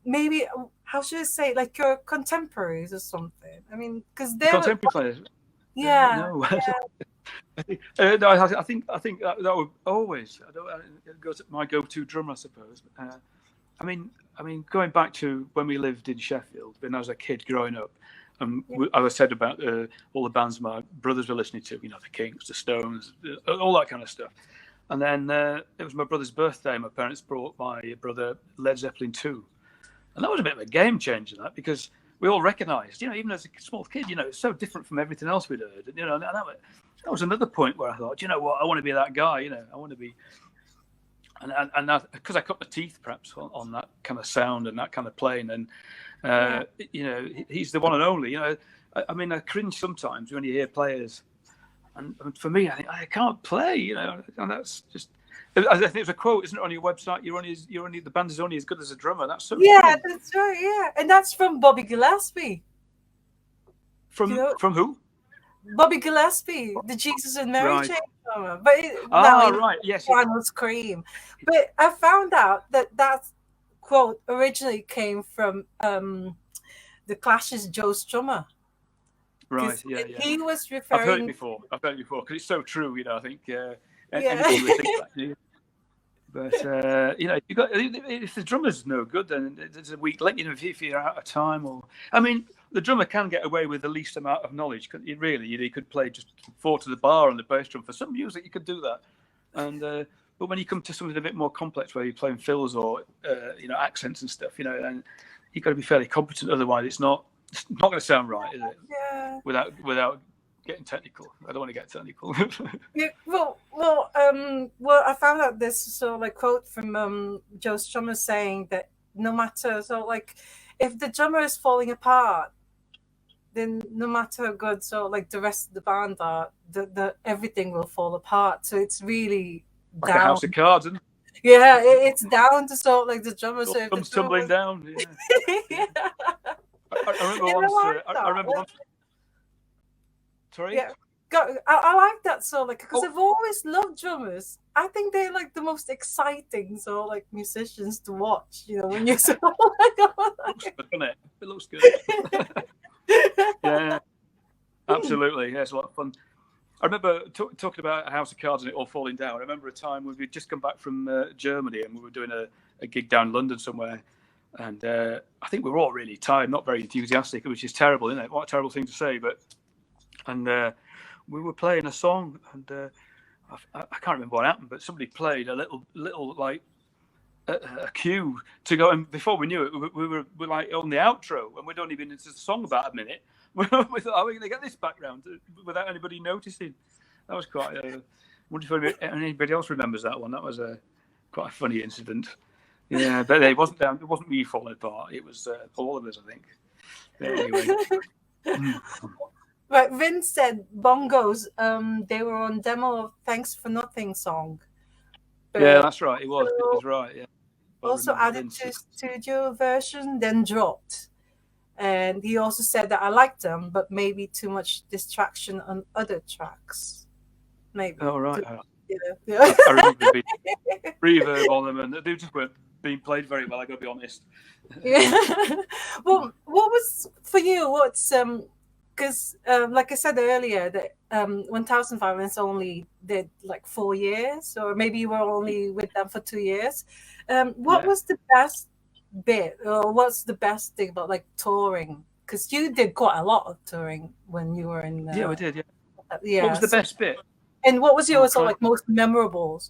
maybe how should I say, like your contemporaries or something? I mean, because they're contemporary players. Yeah. No. I think that would always go to my go-to drummer, I suppose. I mean, going back to when we lived in Sheffield, when I was a kid growing up, as I said about all the bands my brothers were listening to, the Kinks, the Stones, all that kind of stuff. And then it was my brother's birthday. My parents brought my brother Led Zeppelin 2, and that was a bit of a game changer. That because we all recognised, even as a small kid, it's so different from everything else we'd heard. And, that was another point where I thought, you know what, I want to be that guy. I want to be, and because I cut my teeth perhaps on that kind of sound and that kind of playing, and he's the one and only. I mean, I cringe sometimes when you hear players, and for me, I think I can't play. And that's just. I think there's a quote, isn't it, on your website? You're only the band is only as good as a drummer. That's so. Yeah, funny. That's right. Yeah, and that's from Bobby Gillespie. From who? Bobby Gillespie, the Jesus and Mary Chain drummer. But right, yes. Final Scream. But I found out that quote originally came from the Clash's Joe Strummer. Right. Yeah. He was referring. I've heard it before because it's so true. I think anything you think back, do you? But if the drummer's no good, then there's a weak link. If you're out of time, the drummer can get away with the least amount of knowledge. He could play just 4 to the bar on the bass drum. For some music, you could do that. And but when you come to something a bit more complex, where you're playing fills or accents and stuff, and you've got to be fairly competent. Otherwise, it's not going to sound right, is it? Yeah. Without getting technical. I don't want to get technical. Yeah, well, I found out this sort of quote from Joe Strummer saying that no matter if the drummer is falling apart, then no matter how good the rest of the band are, the everything will fall apart. So it's really like down. A house of cards, isn't it? Yeah, it's down to the drummer. So comes tumbling down. Yeah. Yeah. I remember once. Sorry. Yeah. I like that because I've always loved drummers. I think they're the most exciting musicians to watch. When you're it looks good, doesn't it? It looks good. Yeah, absolutely. Yeah, it's a lot of fun. I remember talking about House of Cards and it all falling down. I remember a time when we'd just come back from Germany and we were doing a gig down in London somewhere. And I think we were all really tired, not very enthusiastic, which is terrible, isn't it? What a terrible thing to say. And we were playing a song, and I can't remember what happened, but somebody played a little a cue to go, and before we knew it, we were on the outro, and we'd only been into the song about a minute. We thought, are we going to get this background without anybody noticing? That was quite. I wonder if anybody else remembers that one. That was quite a funny incident. Yeah, but it wasn't down. It wasn't me falling apart. It was all of us, I think. Anyway. Right, Vince said bongos. They were on demo of "Thanks for Nothing" song. But yeah, that's right. It was. It was right. Yeah. Also added to studio version, then dropped. And he also said that I liked them, but maybe too much distraction on other tracks. Maybe. Oh right. Yeah. I remember the reverb on them, and they just weren't being played very well. I got to be honest. Yeah. Well, what was for you? What's because like I said earlier, that 1000 Violins only did 4 years, or maybe you were only with them for 2 years. What was the best bit, or what's the best thing about touring? Because you did quite a lot of touring when you were in. Yeah, we did. Yeah. What was the best bit? And what was your most memorable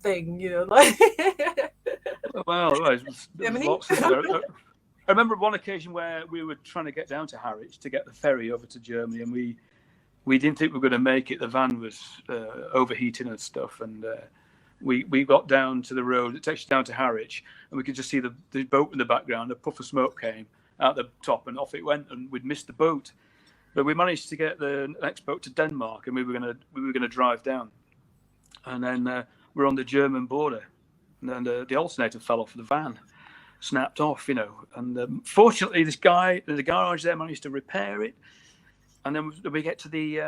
thing? Well, it was lots of I remember one occasion where we were trying to get down to Harwich to get the ferry over to Germany, and we didn't think we were going to make it. The van was overheating and stuff, and we got down to the road that takes you down to Harwich, and we could just see the boat in the background. A puff of smoke came out the top, and off it went, and we'd missed the boat. But we managed to get the next boat to Denmark, and we were gonna drive down, and then we're on the German border, and then the alternator fell off the van, snapped off, and fortunately this guy in the garage there managed to repair it, and then we get to the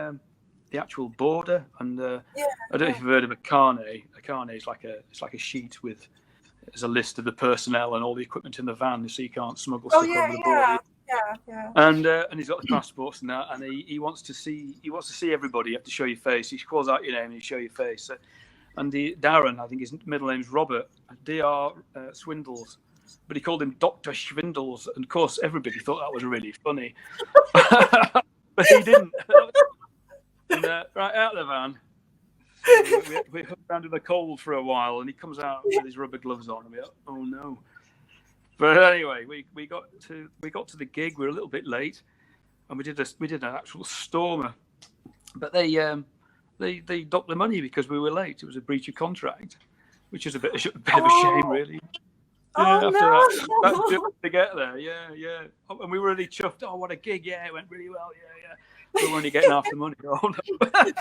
actual border, and I don't know if you've heard of a carnet. A carnet is like a sheet with there's a list of the personnel and all the equipment in the van, so you can't smuggle stuff over the border. Yeah. And he's got the passports and that, and he wants to see everybody. You have to show your face. He calls out your name and you show your face. And Darren, I think his middle name's Robert, Dr. Swindles, but he called him Dr. Schwindles, and of course everybody thought that was really funny, but he didn't. And right out of the van, so we hung around in the cold for a while, and he comes out with his rubber gloves on, and we're like, oh no. But anyway, we got to the gig. We were a little bit late, and we did an actual stormer. But they docked the money because we were late. It was a breach of contract, which is a bit of a shame, really. Oh, after that just to get there, yeah. And we were really chuffed. Oh, what a gig! Yeah, it went really well. Yeah. We were only getting half the money. Oh no.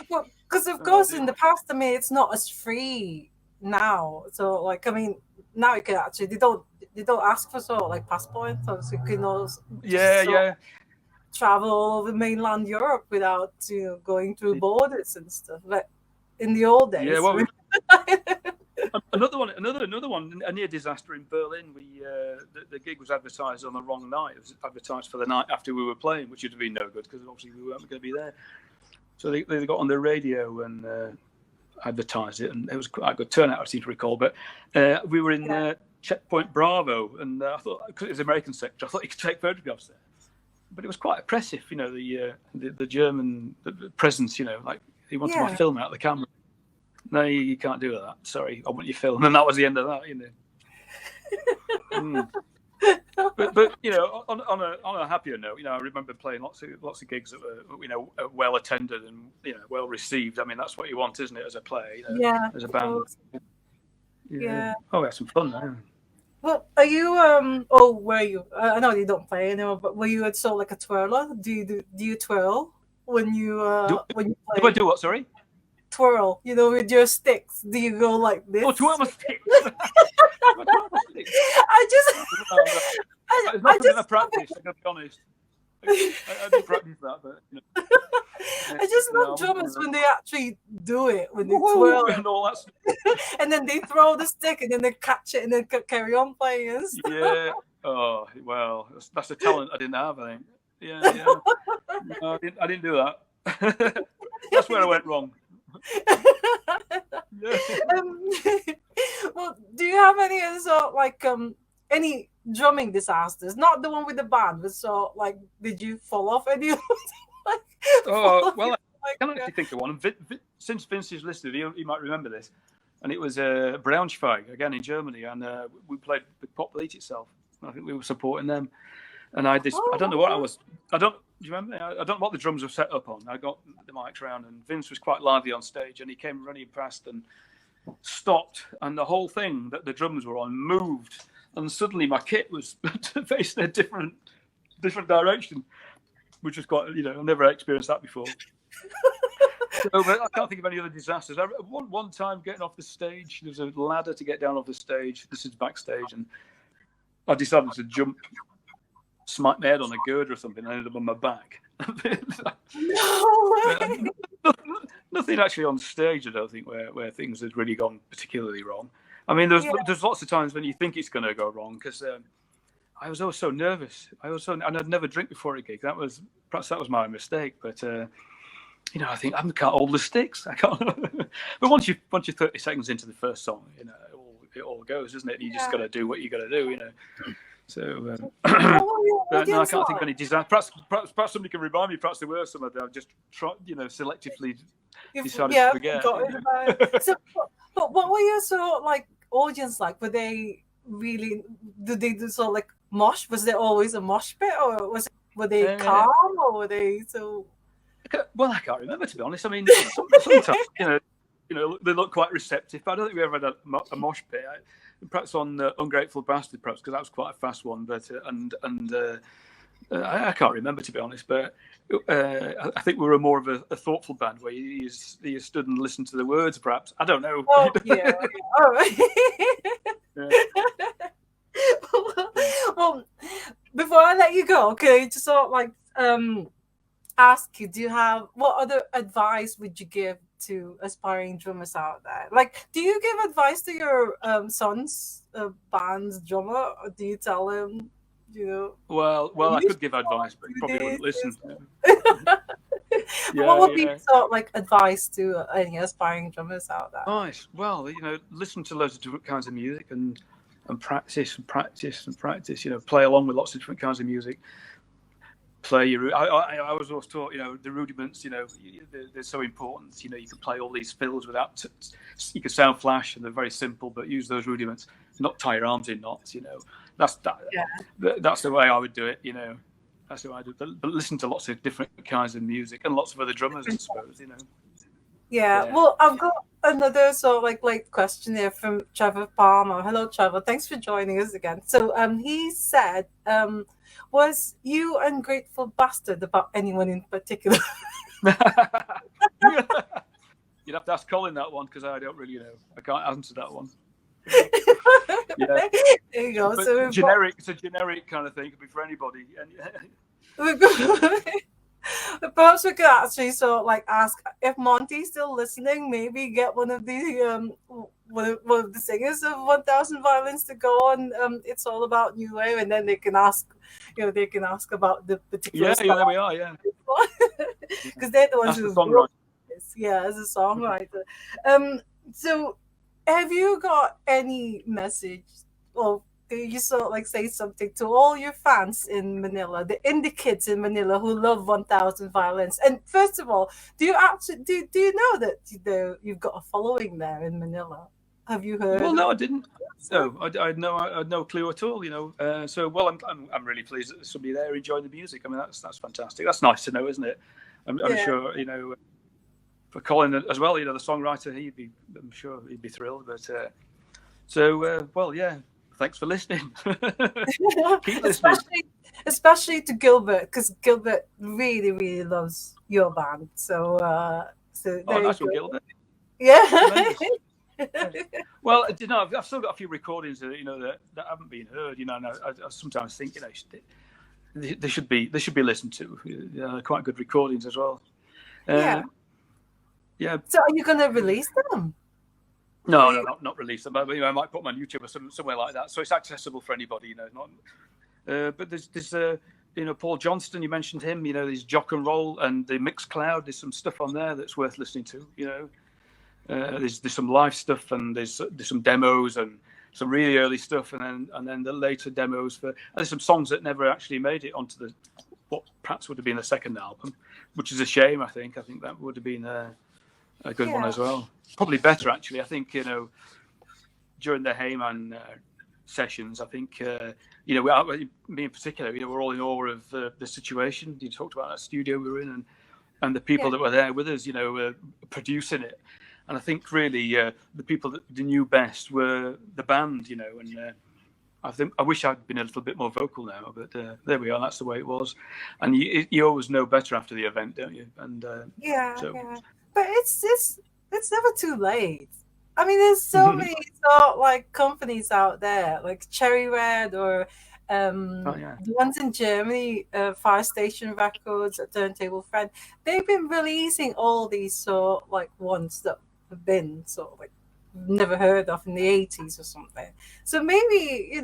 Well, because of course in the past, it's not as free now. So now you can actually they don't ask for passport, so you can also travel over mainland Europe without going through borders and stuff. Like in the old days. Yeah, well, another one, a near disaster in Berlin. The gig was advertised on the wrong night. It was advertised for the night after we were playing, which would have been no good because obviously we weren't going to be there. So they got on the radio and advertised it, and it was quite a good turnout, I seem to recall. But we were in Checkpoint Bravo, and I thought, because it was American sector, I thought you could take photographs there. But it was quite oppressive, the German presence, like he wanted my film out of the camera. No, you can't do that. Sorry, I want your film, and that was the end of that, But on a happier note, I remember playing lots of gigs that were well attended and well received. I mean, that's what you want, isn't it, as a player? As a band. Yeah. Oh, we had some fun there. Well, are you were you? I know you don't play anymore, but were you sort of like a twirler? Do you twirl when you when you play? Do I do what? Sorry. Twirl, with your sticks. Do you go like this? Oh, twirl my sticks. It's not something I practice. I gotta be honest. I do practice that, but I just love drummers when they actually do it, when they twirl and all that stuff. And then they throw the stick and then they catch it and then carry on playing and stuff. Yeah. Oh well, that's a talent I didn't have. I think. Yeah. No, I didn't do that. That's where I went wrong. Well, do you have any sort any drumming disasters? Not the one with the band, but did you fall off any? Well, I can't actually think of one. Since Vince is listed, he might remember this. And it was Braunschweig, again in Germany, and we played with Pop Bleach itself. I think we were supporting them. And I had this, I don't know what I was, do you remember? I don't know what the drums were set up on. I got the mics around, and Vince was quite lively on stage, and he came running past and stopped, and the whole thing that the drums were on moved, and suddenly my kit was facing a different direction, which was quite, I've never experienced that before. But I can't think of any other disasters. One time getting off the stage, there was a ladder to get down off the stage. This is backstage, and I decided to jump, smack my head on a girder or something, and I ended up on my back. No way. Nothing actually on stage, I don't think, where things had really gone particularly wrong. I mean, there's lots of times when you think it's going to go wrong, because I was always so nervous. And I'd never drink before a gig. Perhaps that was my mistake. But I think I can't hold the sticks. I can't. But once you're 30 seconds into the first song, it all goes, isn't it? You just got to do what you got to do, So I can't think of any design. Perhaps somebody can remind me. Perhaps there were some of them. I've just selectively decided to forget. So, but what were your sort of audience like? Were they really? Did they do sort of mosh? Was there always a mosh pit, or were they calm, or were they so? Well, I can't remember, to be honest. I mean, sometimes they look quite receptive, but I don't think we ever had a mosh pit. Perhaps on Ungrateful Bastard, perhaps, because that was quite a fast one. But I can't remember, to be honest. But I think we were more of a thoughtful band where you stood and listened to the words. Perhaps, I don't know. Oh yeah. Well, before I let you go, can I just sort of ask you, what other advice would you give to aspiring drummers out there? Do you give advice to your son's band's drummer, or do you tell him, Well, I could give advice, but he probably wouldn't listen. What would be sort of advice to any aspiring drummers out there? Nice. Well, listen to loads of different kinds of music and practice and practice and practice. Play along with lots of different kinds of music. Play your. I was always taught, the rudiments. They're so important. You can play all these fills without. You can sound flash, and they're very simple, but use those rudiments. Not tie your arms in knots. That's the way I would do it. That's the way I do it. But listen to lots of different kinds of music and lots of other drummers, I suppose. Yeah. Well, I've got another sort of late question here from Trevor Palmer. Hello, Trevor. Thanks for joining us again. So he said, was you Ungrateful Bastard about anyone in particular? You'd have to ask Colin that one, because I don't really know. I can't answer that one. Yeah. There you go. But So it's a generic kind of thing. It could be for anybody. Perhaps we could actually ask if Monty's still listening. Maybe get one of the one of the singers of 1000 Violins to go on. It's all about New Wave, and then they can ask, about the particular. Yeah, there we are. Yeah. because they're the ones That's who the songwriter. Yeah, as a songwriter. So have you got any message, or you sort of like say something to all your fans in Manila, the indie kids in Manila who love 1000 Violins? And first of all, do you actually do you know that you've got a following there in Manila? Have you heard? Well, no, I didn't. No, I had no clue at all. So well, I'm really pleased that there's somebody there enjoying the music. I mean, that's fantastic. That's nice to know, isn't it? I'm sure for Colin as well. The songwriter, I'm sure he'd be thrilled. But well, yeah. Thanks for listening. Keep listening. Especially to Gilbert, because Gilbert really, really loves your band. So That's from Gilbert. Yeah. Well, I've still got a few recordings that haven't been heard. And I sometimes think they should be listened to. Quite good recordings as well. Yeah. So are you going to release them? No, not release them. But I might put them on YouTube or somewhere like that, so it's accessible for anybody. But there's Paul Johnston. You mentioned him. There's Jock and Roll and the Mixed Cloud. There's some stuff on there that's worth listening to. There's some live stuff, and there's some demos and some really early stuff, and then the later demos there's some songs that never actually made it onto what perhaps would have been the second album, which is a shame. I think that would have been a good one as well. Probably better, actually. I think during the Heyman sessions, I think me in particular, we're all in awe of the situation. You talked about that studio we were in, and the people that were there with us, producing it. And I think really the people that knew best were the band, and I wish I'd been a little bit more vocal now, but there we are. That's the way it was. And you always know better after the event, don't you? And but it's never too late. I mean, there's so many companies out there, like Cherry Red or the ones in Germany, Fire Station Records, Turntable Friend. They've been releasing all these ones that have been never heard of in the 80s or something. So maybe if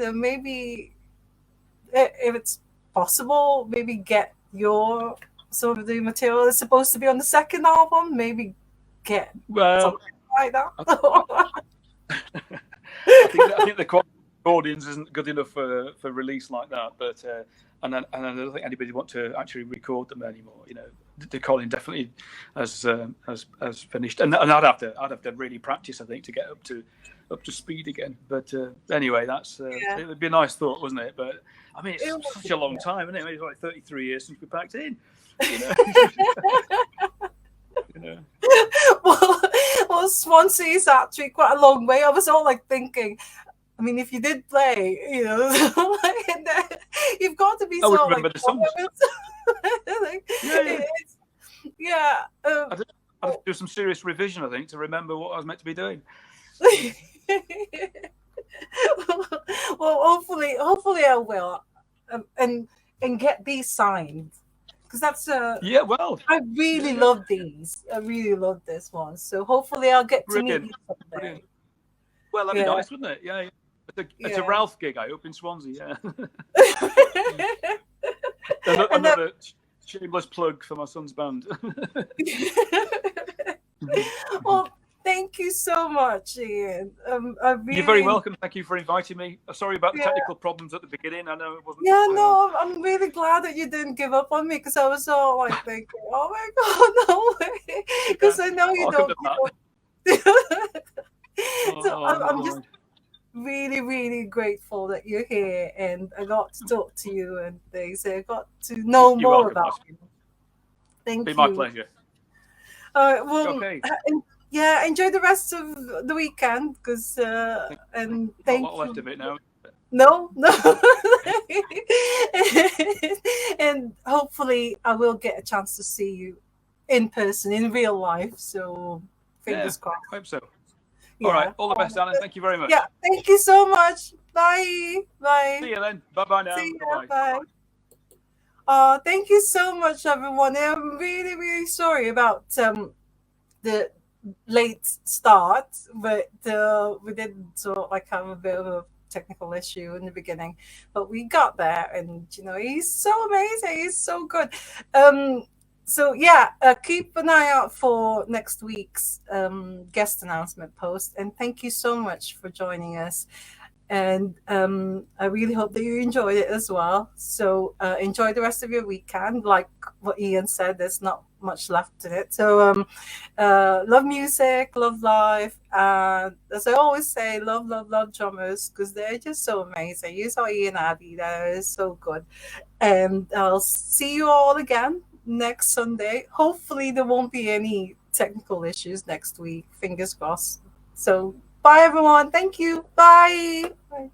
it's possible, maybe get some of the material that's supposed to be on the second album, maybe get something like that. I think the audience isn't good enough for release like that, but and I don't think anybody want to actually record them anymore. The Colin definitely has finished, and I'd have to really practice, I think, to get up to speed again. But anyway, that's it would be a nice thought, wasn't it? But I mean, it's such a long time, isn't it? It's like 33 years since we packed in. Well, Swansea is actually quite a long way. I was all thinking, I mean, if you did play, you've got to be I would remember the songs. I'd have to do some serious revision, I think, to remember what I was meant to be doing. Well, hopefully I will, and get these signed. Because that's I really love these. I really love this one. So hopefully I'll get to meet you someday. Brilliant. Well, that'd be nice, wouldn't it? Yeah. It's a Ralph gig, I hope, in Swansea. Yeah. Another shameless plug for my son's band. Well, thank you so much, Ian. You're very welcome. Thank you for inviting me. Sorry about the technical problems at the beginning. I know it wasn't. Yeah, no, I'm really glad that you didn't give up on me, because I was all thinking, oh my God, no way. Because I know you don't. So I'm just really, really grateful that you're here, and I got to talk to you, and I got to know more about you. Thank you. Be my pleasure. Okay. Enjoy the rest of the weekend, because and thank you. Left of it now. No. And hopefully I will get a chance to see you in person, in real life. So fingers crossed. I hope so. All right. All the best, Alan. Thank you very much. Yeah. Thank you so much. Bye. Bye. See you then. Bye now. See you. Bye. Thank you so much, everyone. I'm really, really sorry about the late start, but we did have a bit of a technical issue in the beginning, but we got there, and he's so amazing. He's so good. So yeah, keep an eye out for next week's guest announcement post. And thank you so much for joining us. And I really hope that you enjoyed it as well. So enjoy the rest of your weekend. Like what Ian said, there's not much left in it. So love music, love life, and as I always say, love drummers, because they're just so amazing. You saw Ian Addey, that is so good. And I'll see you all again next Sunday. Hopefully there won't be any technical issues next week. Fingers crossed. So bye everyone. Thank you. Bye. Bye.